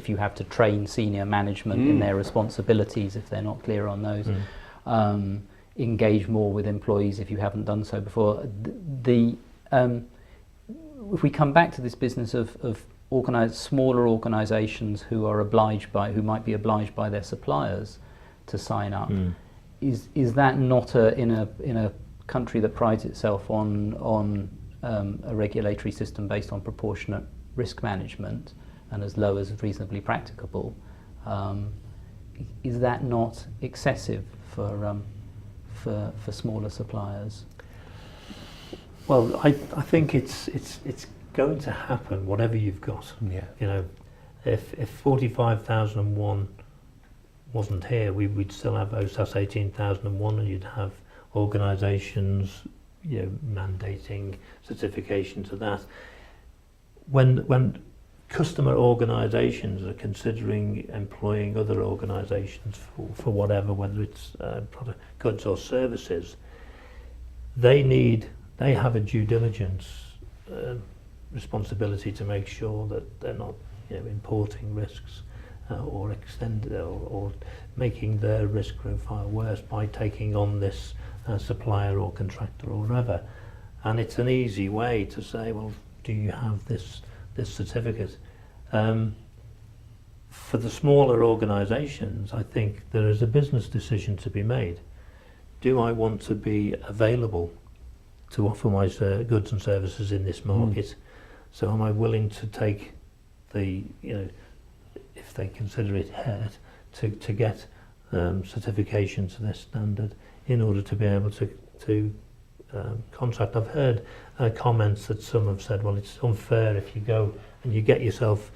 you have to train senior management in their responsibilities if they're not clear on those, engage more with employees if you haven't done so before. If we come back to this business of smaller organisations who might be obliged by their suppliers to sign up, is that not in a country that prides itself on a regulatory system based on proportionate risk management and as low as reasonably practicable, is that not excessive for smaller suppliers? well, I think it's going to happen whatever you've got. Yeah. If 45,001 wasn't here, we'd still have OHSAS 18,001, and you'd have organisations mandating certification to that. When customer organisations are considering employing other organisations for whatever, whether it's product, goods or services, they have a due diligence responsibility to make sure that they're not importing risks or making their risk profile worse by taking on this supplier or contractor or whatever. And it's an easy way to say, well, do you have this certificate? For the smaller organisations, I think there is a business decision to be made. Do I want to be available to offer my goods and services in this market? So am I willing to take the, if they consider it hurt, to get certification to this standard in order to be able to contract? I've heard comments that some have said, well, it's unfair if you go and you get yourself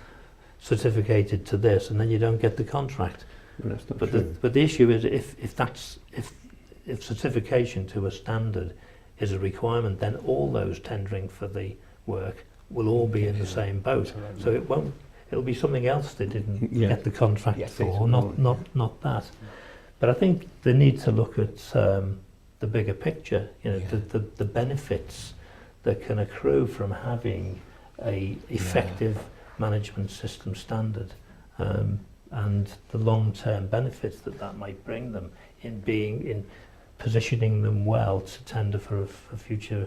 certificated to this and then you don't get the contract. Well, that's not But true. the issue is if certification to a standard is a requirement, then all those tendering for the work will all be in the same boat. So it'll be something else they didn't get the contract for, not that. But I think they need to look at the bigger picture, the benefits that can accrue from having a effective management system standard, and the long-term benefits that might bring them in positioning them well to tender for future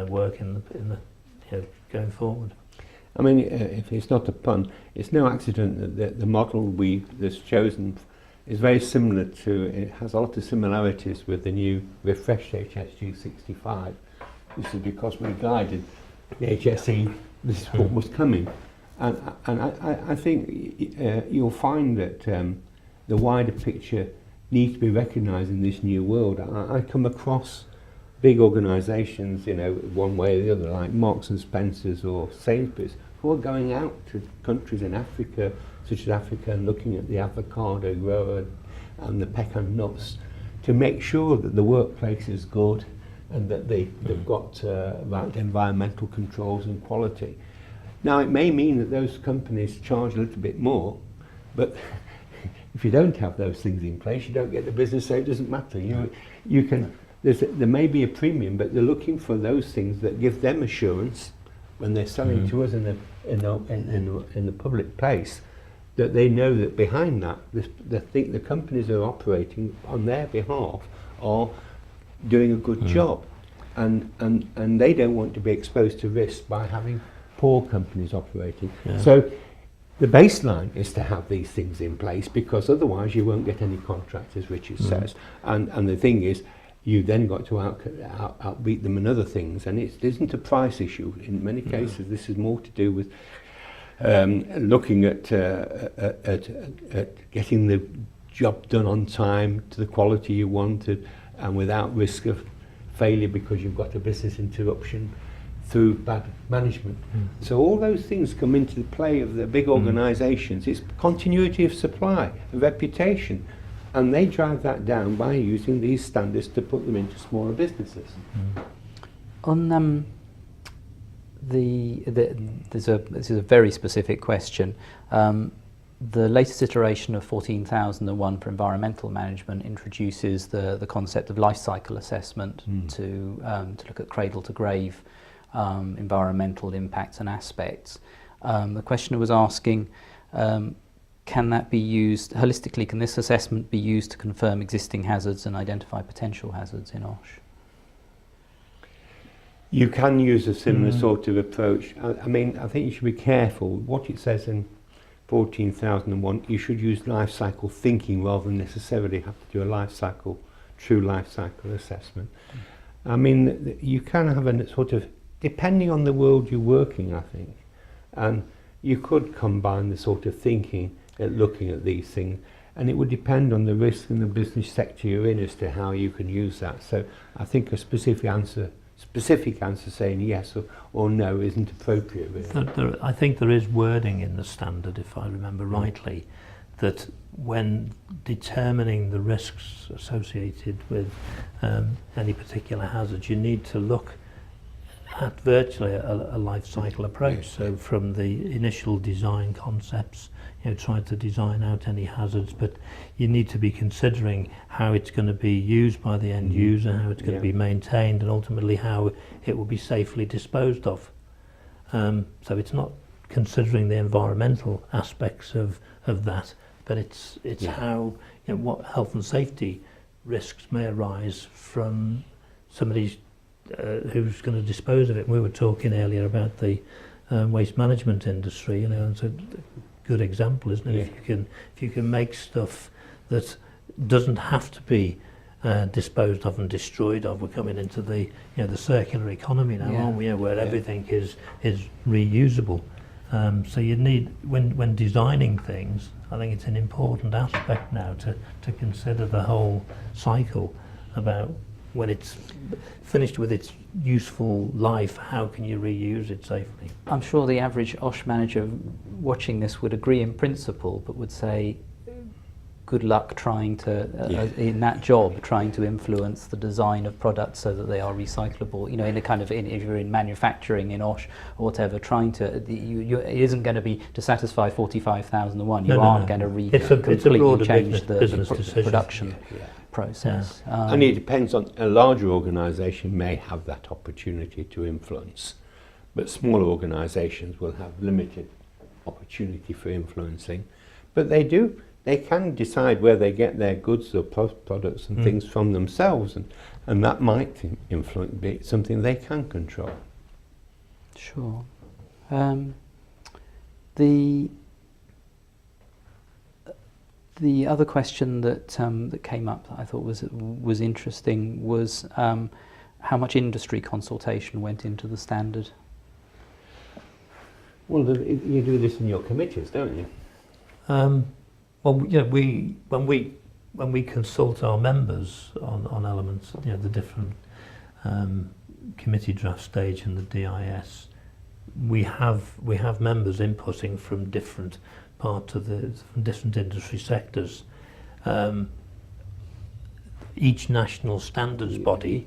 work in the going forward. I mean, if it's not a pun, it's no accident that the model that's chosen is very similar to, it has a lot of similarities with the new refreshed HSG 65. This is because we guided the HSE, this is what was coming. And I think you'll find that the wider picture needs to be recognised in this new world. I come across big organisations, you know, one way or the other, like Marks and Spencers or Sainsbury's, who are going out to countries in Africa, such as Africa, and looking at the avocado grower and the pecan nuts to make sure that the workplace is good and that they've got right environmental controls and quality. Now, it may mean that those companies charge a little bit more, but if you don't have those things in place, you don't get the business, so it doesn't matter. You can. There may be a premium, but they're looking for those things that give them assurance when they're selling to us in the public place, that they know that behind that, the companies that are operating on their behalf are doing a good job, and they don't want to be exposed to risk by having poor companies operating. Yeah. So the baseline is to have these things in place, because otherwise you won't get any contracts, as Richard says. And the thing is, you then got to outbeat them in other things, and it isn't a price issue. In many cases, this is more to do with looking at getting the job done on time to the quality you wanted, and without risk of failure because you've got a business interruption through bad management. So all those things come into the play of the big organisations. It's continuity of supply, reputation, and they drive that down by using these standards to put them into smaller businesses. On this is a very specific question. The latest iteration of 14001 for environmental management introduces the concept of life cycle assessment to look at cradle to grave environmental impacts and aspects. The questioner was asking, can that be used holistically? Can this assessment be used to confirm existing hazards and identify potential hazards in OHSH? You can use a similar sort of approach. I mean, I think you should be careful. What it says in 14001, you should use life cycle thinking rather than necessarily have to do a true life cycle assessment. I mean, you can have a sort of, depending on the world you're working, I think, and you could combine the sort of thinking at looking at these things, and it would depend on the risk in the business sector you're in as to how you can use that. So I think a specific answer saying yes or no isn't appropriate, really. I think there is wording in the standard, if I remember rightly, that when determining the risks associated with any particular hazard, you need to look at virtually a life cycle approach. So from the initial design concepts, trying to design out any hazards, but you need to be considering how it's going to be used by the end user, how it's going to be maintained, and ultimately how it will be safely disposed of. So it's not considering the environmental aspects of that, but it's how, what health and safety risks may arise from somebody's who's going to dispose of it. We were talking earlier about the waste management industry, and it's a good example, isn't it? If you can make stuff that doesn't have to be disposed of and destroyed of. We're coming into the the circular economy now, aren't we? Where everything is reusable. So you need, when designing things, I think it's an important aspect now to consider the whole cycle about when it's finished with its useful life, how can you reuse it safely? I'm sure the average OHSH manager watching this would agree in principle, but would say, good luck trying to, in that job, trying to influence the design of products so that they are recyclable. In a kind of, if you're in manufacturing in OHSH or whatever, trying to, it isn't going to be to satisfy 45,001. You aren't going to completely change the production process. And it depends on, a larger organisation may have that opportunity to influence, but smaller organisations will have limited opportunity for influencing, but they can decide where they get their goods or products and things from themselves, and that might influence, be something they can control. Sure. The other question that that came up that I thought was interesting was how much industry consultation went into the standard. Well, you do this in your committees, don't you? Well, yeah, when we consult our members on elements, you know, the different committee draft stage and the DIS, we have members inputting from different parts of from different industry sectors. Each national standards body,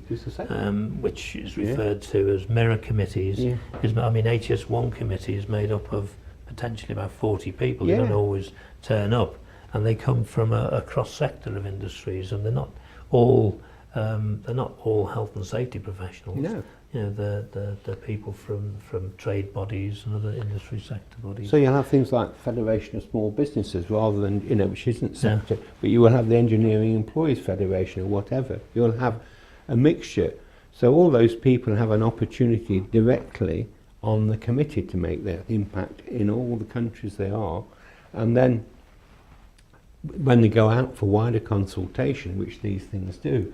which is referred to as mirror committees, I mean, HS1 committee is made up of potentially about 40 people who don't always turn up, and they come from a cross sector of industries, and they're not all health and safety professionals. No. You know, they're people from trade bodies and other industry sector bodies. So you'll have things like Federation of Small Businesses rather than, you know, which isn't sector, but you will have the Engineering Employees Federation or whatever. You'll have a mixture. So all those people have an opportunity directly on the committee to make their impact in all the countries they are. And then when they go out for wider consultation, which these things do,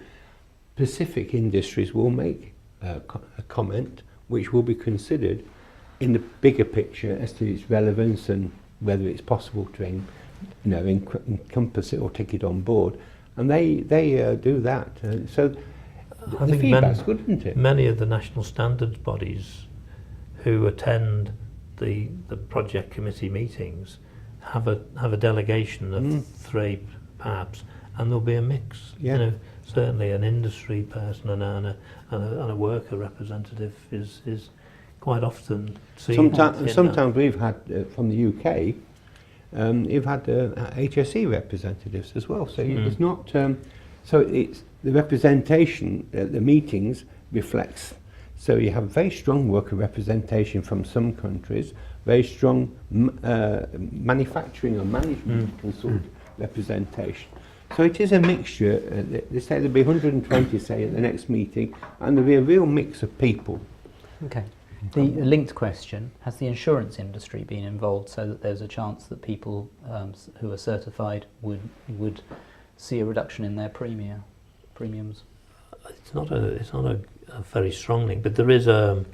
specific industries will make a comment which will be considered in the bigger picture as to its relevance and whether it's possible to encompass it or take it on board, and they do that. So I think feedback's good, isn't it? Many of the national standards bodies who attend the project committee meetings have a delegation of 3 perhaps, and there'll be a mix. You know, certainly an industry person and a worker representative is quite often seen. Sometimes we've had from the UK, you've had HSE representatives as well. So it's not. So it's the representation at the meetings reflects. So you have very strong worker representation from some countries, very strong manufacturing or management consult representation. So it is a mixture. They say there'll be 120, say, at the next meeting, and there'll be a real mix of people. Okay. The linked question, has the insurance industry been involved so that there's a chance that people who are certified would see a reduction in their premiums? It's not a very strong link, but there is a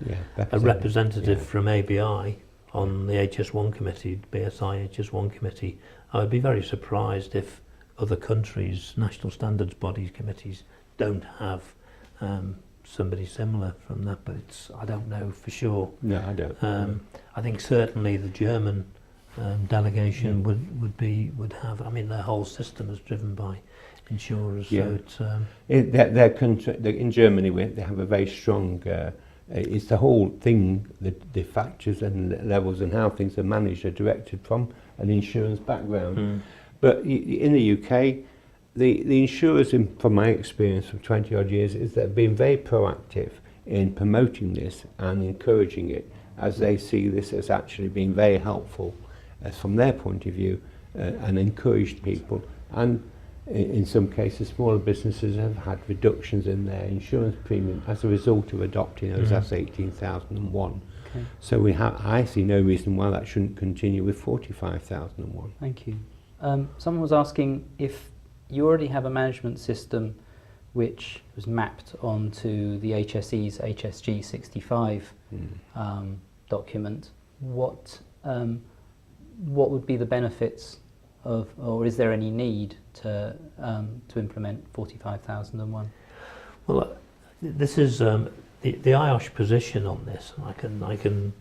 representative from ABI on the HS1 committee, BSI HS1 committee. I would be very surprised if other countries' national standards bodies committees don't have somebody similar from that, but I don't know for sure. No, I don't. I think certainly the German delegation would have. I mean, their whole system is driven by insurers. So it's their country in Germany. They have a very strong. It's the whole thing, the factors and levels and how things are managed are directed from an insurance background. But in the UK, the insurers, from my experience of 20 odd years, is that they've been very proactive in promoting this and encouraging it, as they see this as actually being very helpful from their point of view, and encouraged people. And in some cases, smaller businesses have had reductions in their insurance premium as a result of adopting OHSAS 18001. Okay. So I see no reason why that shouldn't continue with 45001. Thank you. Someone was asking if you already have a management system which was mapped onto the HSE's HSG 65 document. What would be the benefits of, or is there any need to implement 45001? Well, this is the IOSH position on this. I can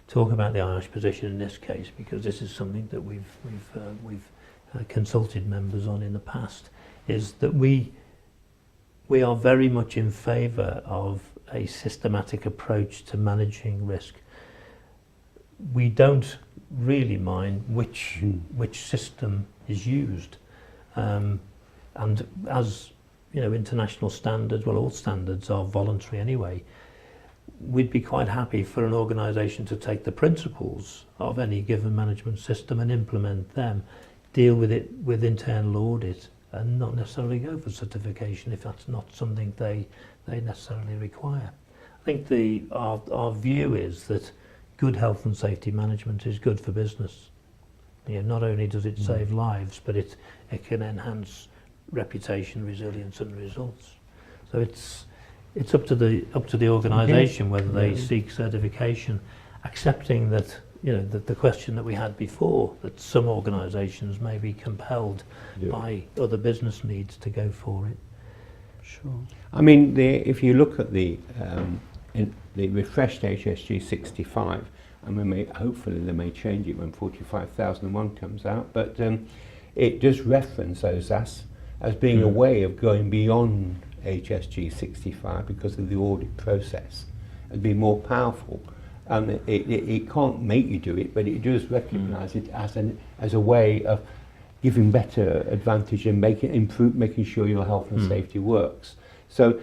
talk about the IOSH position in this case because this is something that we've consulted members on in the past. Is that we are very much in favour of a systematic approach to managing risk. We don't really mind which system is used, and as you know, international standards, well, all standards are voluntary anyway. We'd be quite happy for an organisation to take the principles of any given management system and implement them, deal with it with internal audit, and not necessarily go for certification if that's not something they necessarily require. I think our view is that good health and safety management is good for business. You know, not only does it save lives, but it can enhance reputation, resilience, and results. So it's up to the organisation whether they seek certification, accepting that, you know, that the question that we had before, that some organisations may be compelled by other business needs to go for it. Sure. I mean, if you look at the refreshed HSG 65, and hopefully they may change it when 45001 comes out, but it does reference OHSAS as being a way of going beyond HSG 65 because of the audit process and be more powerful. And it can't make you do it, but it does recognise it as a way of giving better advantage and making sure your health and safety works. So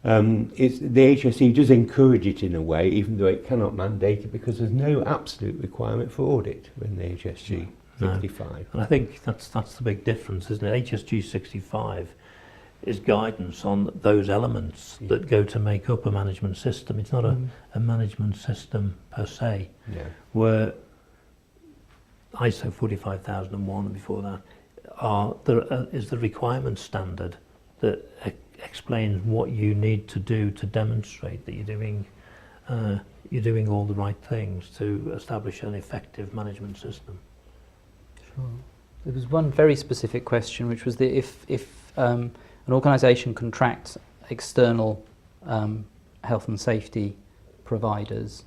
the HSE does encourage it in a way, even though it cannot mandate it, because there's no absolute requirement for audit in the HSG 65. No. And I think that's the big difference, isn't it? HSG 65 is guidance on those elements that go to make up a management system. It's not a management system per se. Where ISO 45001 and before that is the requirement standard that explains what you need to do to demonstrate that you're doing all the right things to establish an effective management system. Sure. There was one very specific question, which was if an organisation contracts external health and safety providers,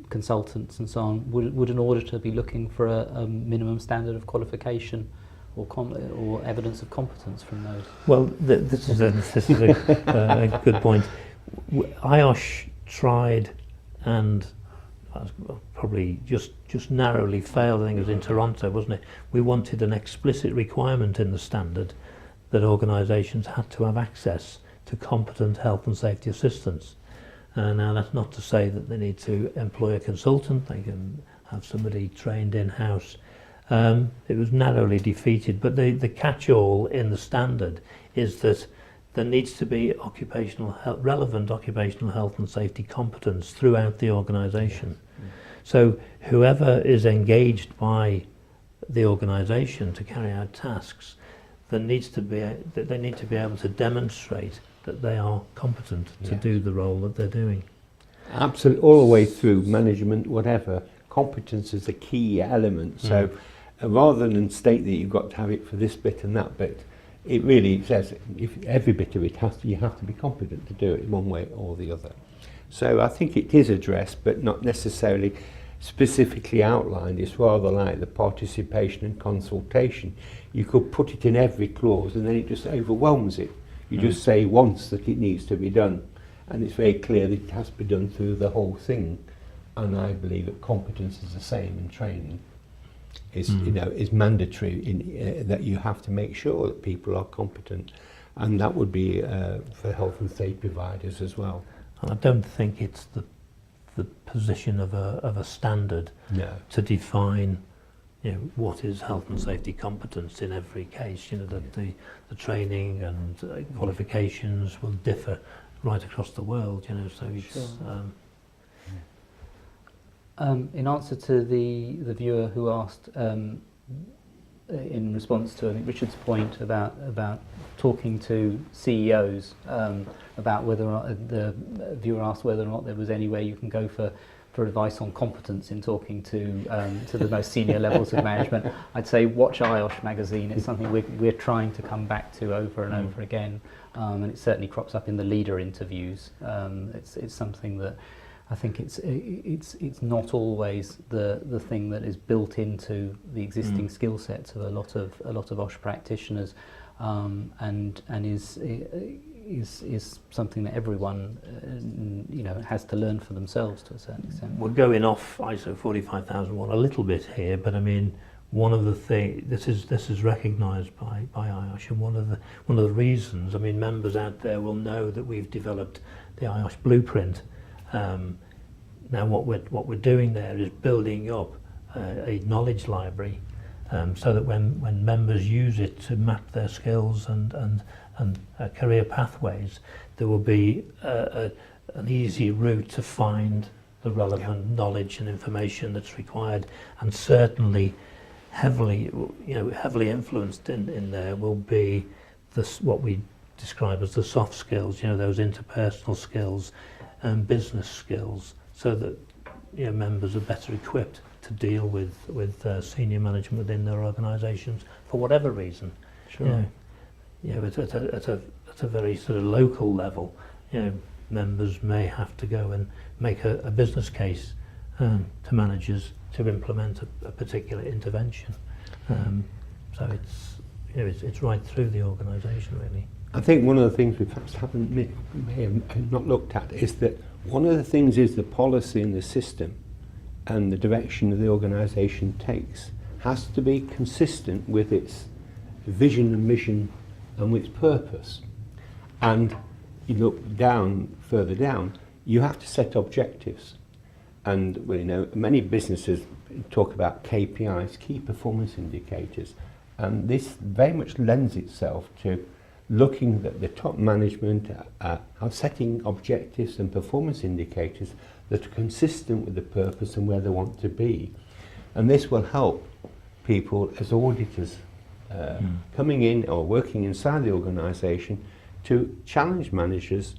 consultants and so on, would an auditor be looking for a minimum standard of qualification or evidence of competence from those? Well, this is a good point. IOSH tried and probably just narrowly failed. I think it was in Toronto, wasn't it? We wanted an explicit requirement in the standard that organisations had to have access to competent health and safety assistance. Now that's not to say that they need to employ a consultant, they can have somebody trained in-house. It was narrowly defeated, but the catch-all in the standard is that there needs to be relevant occupational health and safety competence throughout the organisation. So whoever is engaged by the organisation to carry out tasks, they need to be able to demonstrate that they are competent to do the role that they're doing. Absolutely, all the way through management, whatever, competence is a key element. So rather than state that you've got to have it for this bit and that bit, it really says if every bit of it you have to be competent to do it one way or the other. So I think it is addressed, but not necessarily specifically outlined. It's rather like the participation and consultation. You could put it in every clause and then it just overwhelms it. You just say once that it needs to be done, and it's very clear that it has to be done through the whole thing. And I believe that competence is the same in training. Is mandatory in that you have to make sure that people are competent, and that would be for health and safety providers as well. And I don't think it's the position of a standard to define, you know, what is health and safety competence in every case. You know, that the training and qualifications will differ right across the world. You know, so it's. In answer to the viewer who asked, in response to I think Richard's point about talking to CEOs about whether or not the viewer asked whether or not there was any way you can go for advice on competence in talking to the most senior levels of management, I'd say watch IOSH Magazine. It's something we're trying to come back to over and over again, and it certainly crops up in the leader interviews. It's something that I think it's not always the thing that is built into the existing skill sets of a lot of OHSH practitioners, and is something that everyone has to learn for themselves to a certain extent. We're going off ISO 45001 a little bit here, but I mean, one of the things this is recognised by IOSH, and one of the reasons, I mean, members out there will know that we've developed the IOSH blueprint. Now what we're doing there is building up a knowledge library, so that when members use it to map their skills and career pathways, there will be an easy route to find the relevant knowledge and information that's required, and certainly heavily influenced in there will be what we describe as the soft skills, those interpersonal skills and business skills, so that members are better equipped to deal with senior management within their organisations for whatever reason. Sure. At a very sort of local level, members may have to go and make a business case to managers to implement a particular intervention. So it's right through the organisation, really. I think one of the things we perhaps may have not looked at is that one of the things is the policy and the system and the direction that the organisation takes has to be consistent with its vision and mission and with its purpose. And you look further down, you have to set objectives. And many businesses talk about KPIs, key performance indicators, and this very much lends itself to looking at the top management are setting objectives and performance indicators that are consistent with the purpose and where they want to be. And this will help people as auditors coming in or working inside the organisation to challenge managers,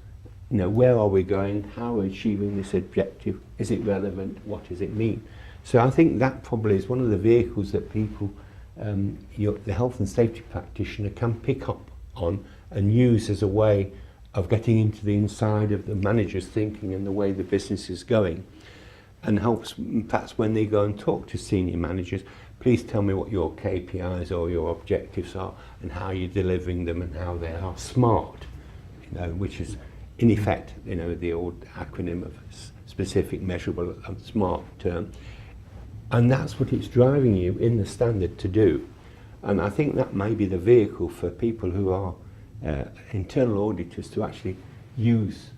where are we going, how are we achieving this objective, is it relevant, what does it mean? So I think that probably is one of the vehicles that people, the health and safety practitioner can pick up on and use as a way of getting into the inside of the manager's thinking and the way the business is going, and helps perhaps when they go and talk to senior managers, please tell me what your KPIs or your objectives are and how you're delivering them and how they are SMART, which is in effect, the old acronym of specific, measurable and SMART term. And that's what it's driving you in the standard to do. And I think that may be the vehicle for people who are internal auditors to actually use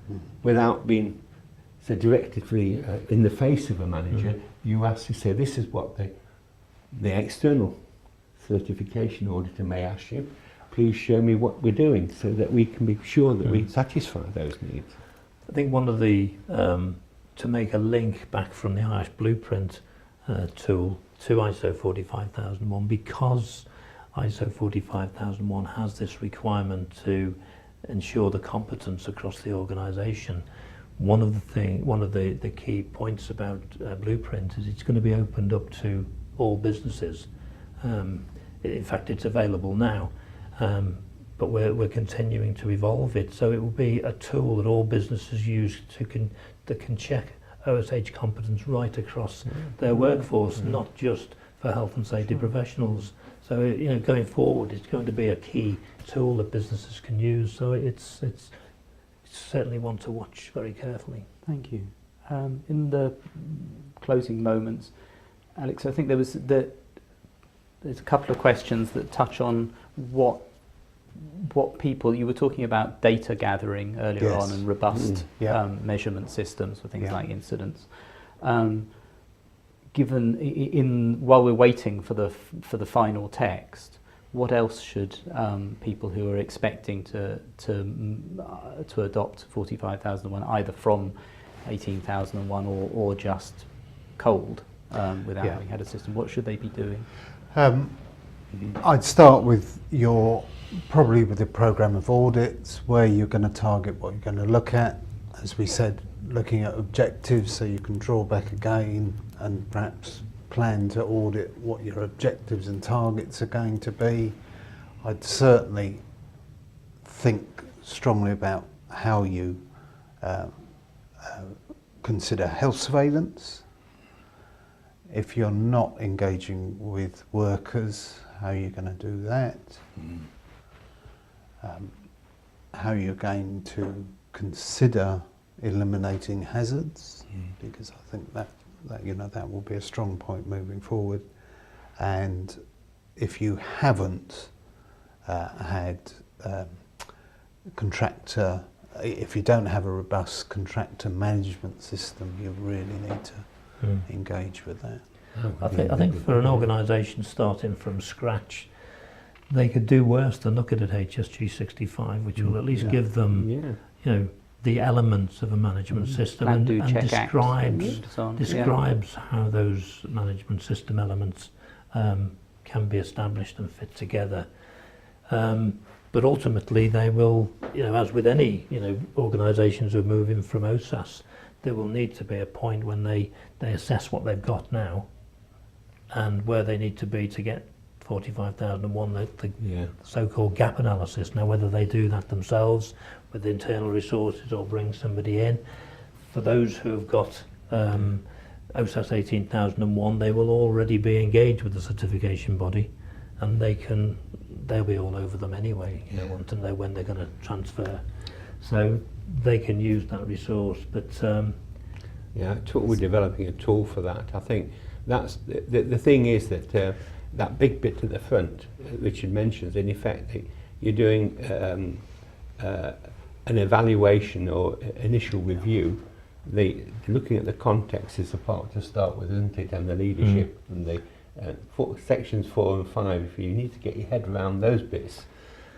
without being so directly in the face of a manager. You actually say, this is what the external certification auditor may ask you. Please show me what we're doing so that we can be sure that we satisfy those needs. I think one of the, to make a link back from the IOSH blueprint tool to ISO 45001, because ISO 45001 has this requirement to ensure the competence across the organisation. One of the key points about blueprint is it's going to be opened up to all businesses. In fact, it's available now, but we're continuing to evolve it, so it will be a tool that all businesses use that can check OSH competence right across their workforce, not just for health and safety professionals. So going forward, it's going to be a key tool that businesses can use. So it's certainly one to watch very carefully. Thank you. In the closing moments, Alex, I think there's a couple of questions that touch on what people, you were talking about data gathering earlier on and robust measurement systems for things like incidents. While we're waiting for the final text, what else should people who are expecting to adopt 45001 either from 18001 or just cold without having had a system, what should they be doing? I'd start with probably with the programme of audits, where you're going to target what you're going to look at. As we said, looking at objectives, so you can draw back again and perhaps plan to audit what your objectives and targets are going to be. I'd certainly think strongly about how you consider health surveillance. If you're not engaging with workers, how are you going to do that? How you're going to consider eliminating hazards, because I think that will be a strong point moving forward. And if you haven't had if you don't have a robust contractor management system, you really need to engage with that. I think for an organisation starting from scratch, they could do worse than look at HSG 65, which will at least give them the elements of a management system Plan, do, and check, describes act, so on. describes how those management system elements can be established and fit together. But ultimately they will, as with any, organisations who are moving from OHSAS, there will need to be a point when they assess what they've got now and where they need to be to get 45,001, the so-called gap analysis. Now, whether they do that themselves with internal resources or bring somebody in, for those who have got OHSAS 18,001, they will already be engaged with the certification body, and they'll be all over them anyway. Want to know when they're going to transfer, so they can use that resource. But we're developing a tool for that. I think that's the thing is that that big bit at the front, Richard mentions, in effect, you're doing an evaluation or initial review. Looking at the context is the part to start with, isn't it? And the leadership and the sections 4 and 5. You need to get your head around those bits,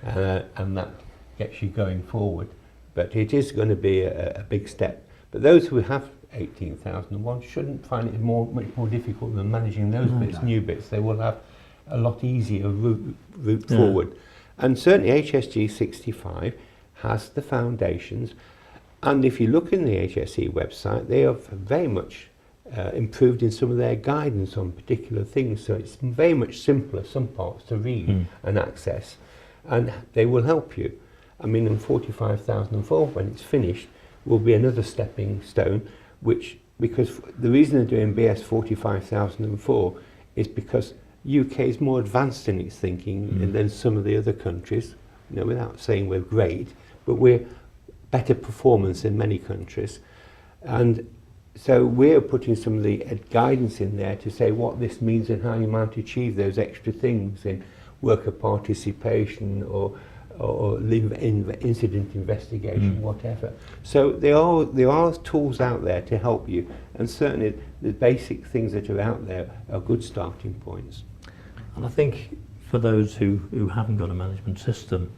and that gets you going forward. But it is going to be a big step. But those who have 18,001 shouldn't find it much more difficult than managing those bits, new bits. They will have a lot easier route forward. And certainly HSG 65 has the foundations. And if you look in the HSE website, they have very much improved in some of their guidance on particular things. So it's very much simpler, some parts, to read and access. And they will help you. I mean, in 45,004, when it's finished, will be another stepping stone, because the reason they're doing BS 45,004 is because UK is more advanced in its thinking than some of the other countries, without saying we're great, but we're better performance in many countries. And so we're putting some of the guidance in there to say what this means and how you might achieve those extra things in worker participation or incident investigation, whatever. So there are tools out there to help you, and certainly the basic things that are out there are good starting points. And I think for those who haven't got a management system,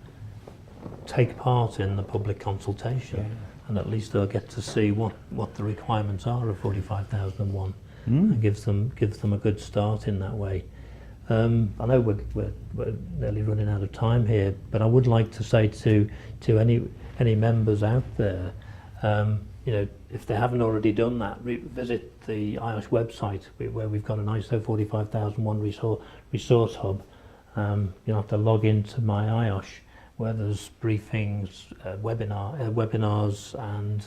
take part in the public consultation, and at least they'll get to see what the requirements are of 45,001, and gives them a good start in that way. I know we're nearly running out of time here, but I would like to say to any members out there, if they haven't already done that, visit the IOSH website where we've got an ISO 45001 resource hub. You'll have to log into My IOSH, where there's briefings, webinars, and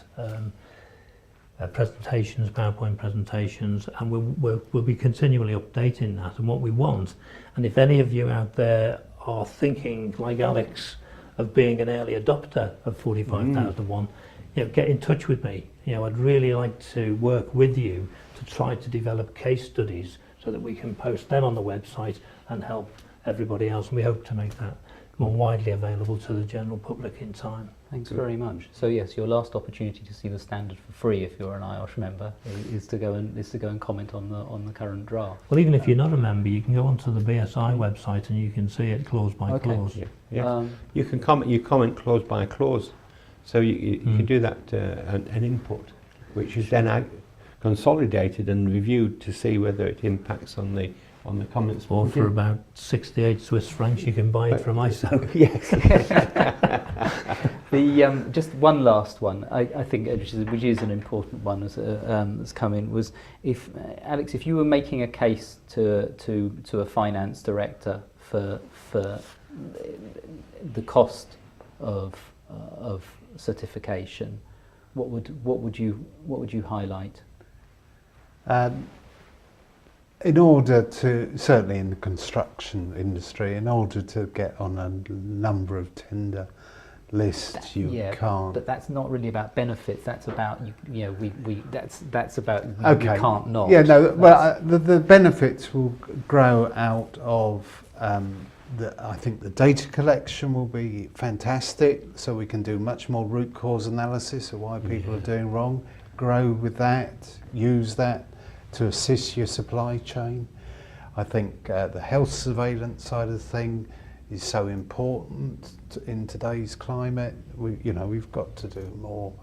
presentations, PowerPoint presentations, and we'll be continually updating that and what we want. And if any of you out there are thinking, like Alex, of being an early adopter of 45,001, get in touch with me. I'd really like to work with you to try to develop case studies so that we can post them on the website and help everybody else. And we hope to make that more widely available to the general public in time. Thanks very much. So yes, your last opportunity to see the standard for free, if you're an IOSH member, is to go and comment on the current draft. Well, even if you're not a member, you can go onto the BSI website and you can see it clause by clause. You can comment clause by clause, so you can do that an input, which is then consolidated and reviewed to see whether it impacts on the comments. Or for about 68 Swiss francs, you can buy it from ISO. Yes. Just one last one, I think, which is an important one that's come in, was Alex, if you were making a case to a finance director for the cost of certification, what would you highlight? In order to, certainly in the construction industry, in order to get on a number of tender lists, you can't. But that's not really about benefits. That's about that's about okay. You can't not. Yeah, no. Well, the benefits will grow out of. I think the data collection will be fantastic, so we can do much more root cause analysis of why people are doing wrong. Grow with that. Use that to assist your supply chain. I think the health surveillance side of the thing is so important in today's climate. We've got to do more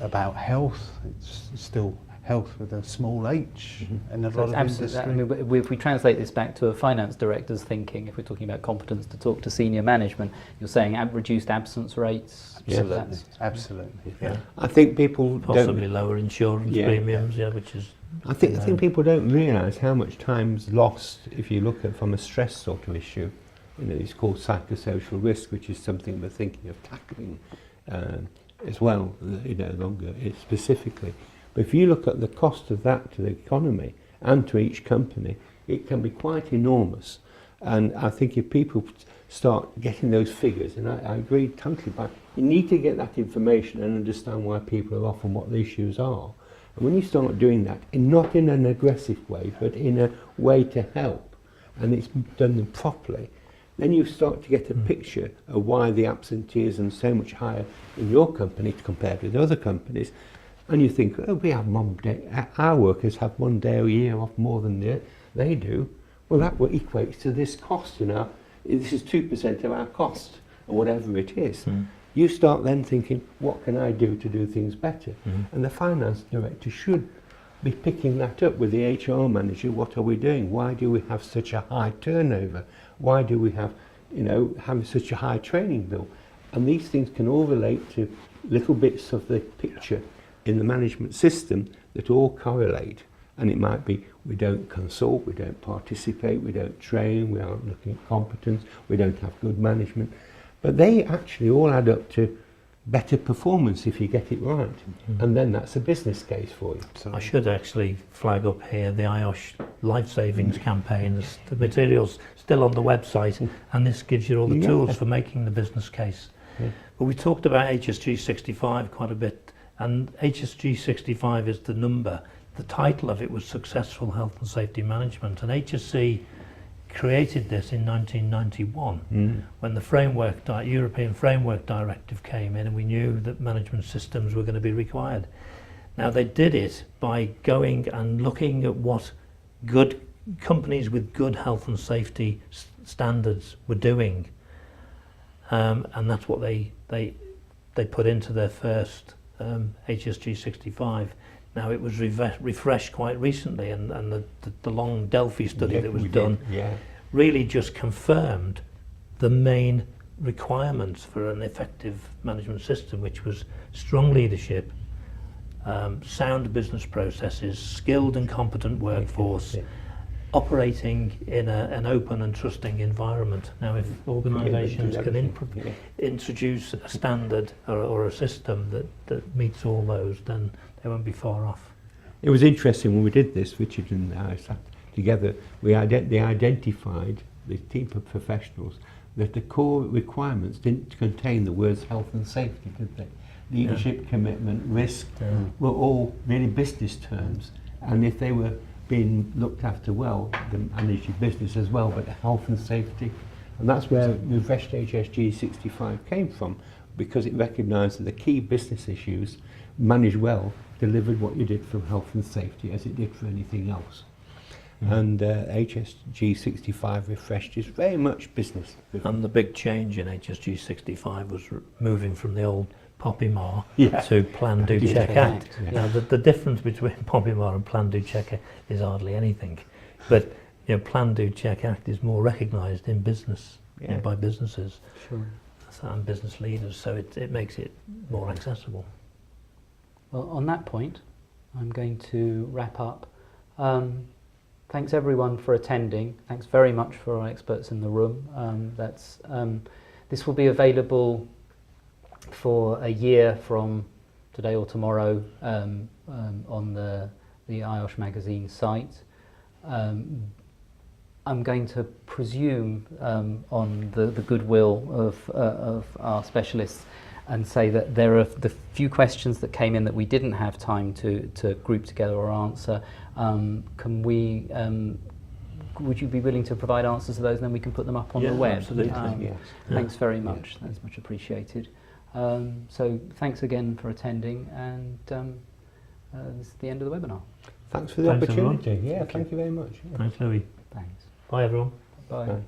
about health. It's still health with a small h in a So lot it's of absolutely, industry. I mean, if we translate this back to a finance director's thinking, if we're talking about competence to talk to senior management, you're saying reduced absence rates. Absolutely, That's- absolutely. Yeah. I think people Possibly don't. lower insurance Yeah. premiums, which is... I think people don't realise how much time's lost if you look at from a stress sort of issue. You know, it's called psychosocial risk, which is something we're thinking of tackling as well. You know, longer specifically. But if you look at the cost of that to the economy and to each company, it can be quite enormous. And I think if people start getting those figures, and I agree totally, but you need to get that information and understand why people are off and what the issues are. And when you start doing that, not in an aggressive way, but in a way to help, and it's done properly, then you start to get a picture of why the absenteeism is so much higher in your company compared with other companies. And you think, oh, we have one day, our workers have 1 day a year off more than they do. Well, that equates to this cost, you know. This is 2% of our cost, or whatever it is. You start then thinking, what can I do to do things better? And the finance director should be picking that up with the HR manager. What are we doing? Why do we have such a high turnover? Why do we have, have such a high training bill? And these things can all relate to little bits of the picture in the management system that all correlate. And it might be we don't consult, we don't participate, we don't train, we aren't looking at competence, we don't have good management. But they actually all add up to better performance if you get it right. And then that's a business case for you. So I should actually flag up here the IOSH Life Savings campaign. The material's still on the website, and this gives you all the tools for making the business case. But we talked about HSG 65 quite a bit, and HSG 65 is the number. The title of it was Successful Health and Safety Management, and HSC created this in 1991 when the European Framework Directive came in, and we knew that management systems were going to be required. Now, they did it by going and looking at what good companies with good health and safety standards were doing, and that's what they put into their first HSG 65. Now, it was refreshed quite recently, and the long Delphi study that was done really just confirmed the main requirements for an effective management system, which was strong leadership, sound business processes, skilled and competent workforce, operating in an open and trusting environment. Now, if organisations can introduce a standard or a system that meets all those, then they won't be far off. It was interesting when we did this, Richard and I sat together, they identified, the team of professionals, that the core requirements didn't contain the words health and safety, did they? Leadership, commitment, risk were all really business terms, and if they were being looked after well, they manage your business as well, but health and safety. And that's where the refreshed HSG 65 came from, because it recognised that the key business issues, managed well, delivered what you did from health and safety as it did for anything else. And HSG 65 refreshed is very much business. And the big change in HSG 65 was moving from the old POPIMAR to Plan, Do, Check, Act. Now, the difference between POPIMAR and Plan, Do, Check is hardly anything. But Plan, Do, Check, Act is more recognised in business by businesses and business leaders, so it makes it more accessible. Well, on that point, I'm going to wrap up. Thanks everyone for attending. Thanks very much for our experts in the room. This will be available for a year from today or tomorrow on the IOSH Magazine site. I'm going to presume on the goodwill of our specialists and say that there are the few questions that came in that we didn't have time to group together or answer. Would you be willing to provide answers to those, and then we can put them up on the web? Absolutely. Thanks very much. That's much appreciated. So thanks again for attending, and this is the end of the webinar. Thanks for the opportunity. Everyone. Thank you very much. Thanks, Louis. Thanks. Bye, everyone. Bye. Bye.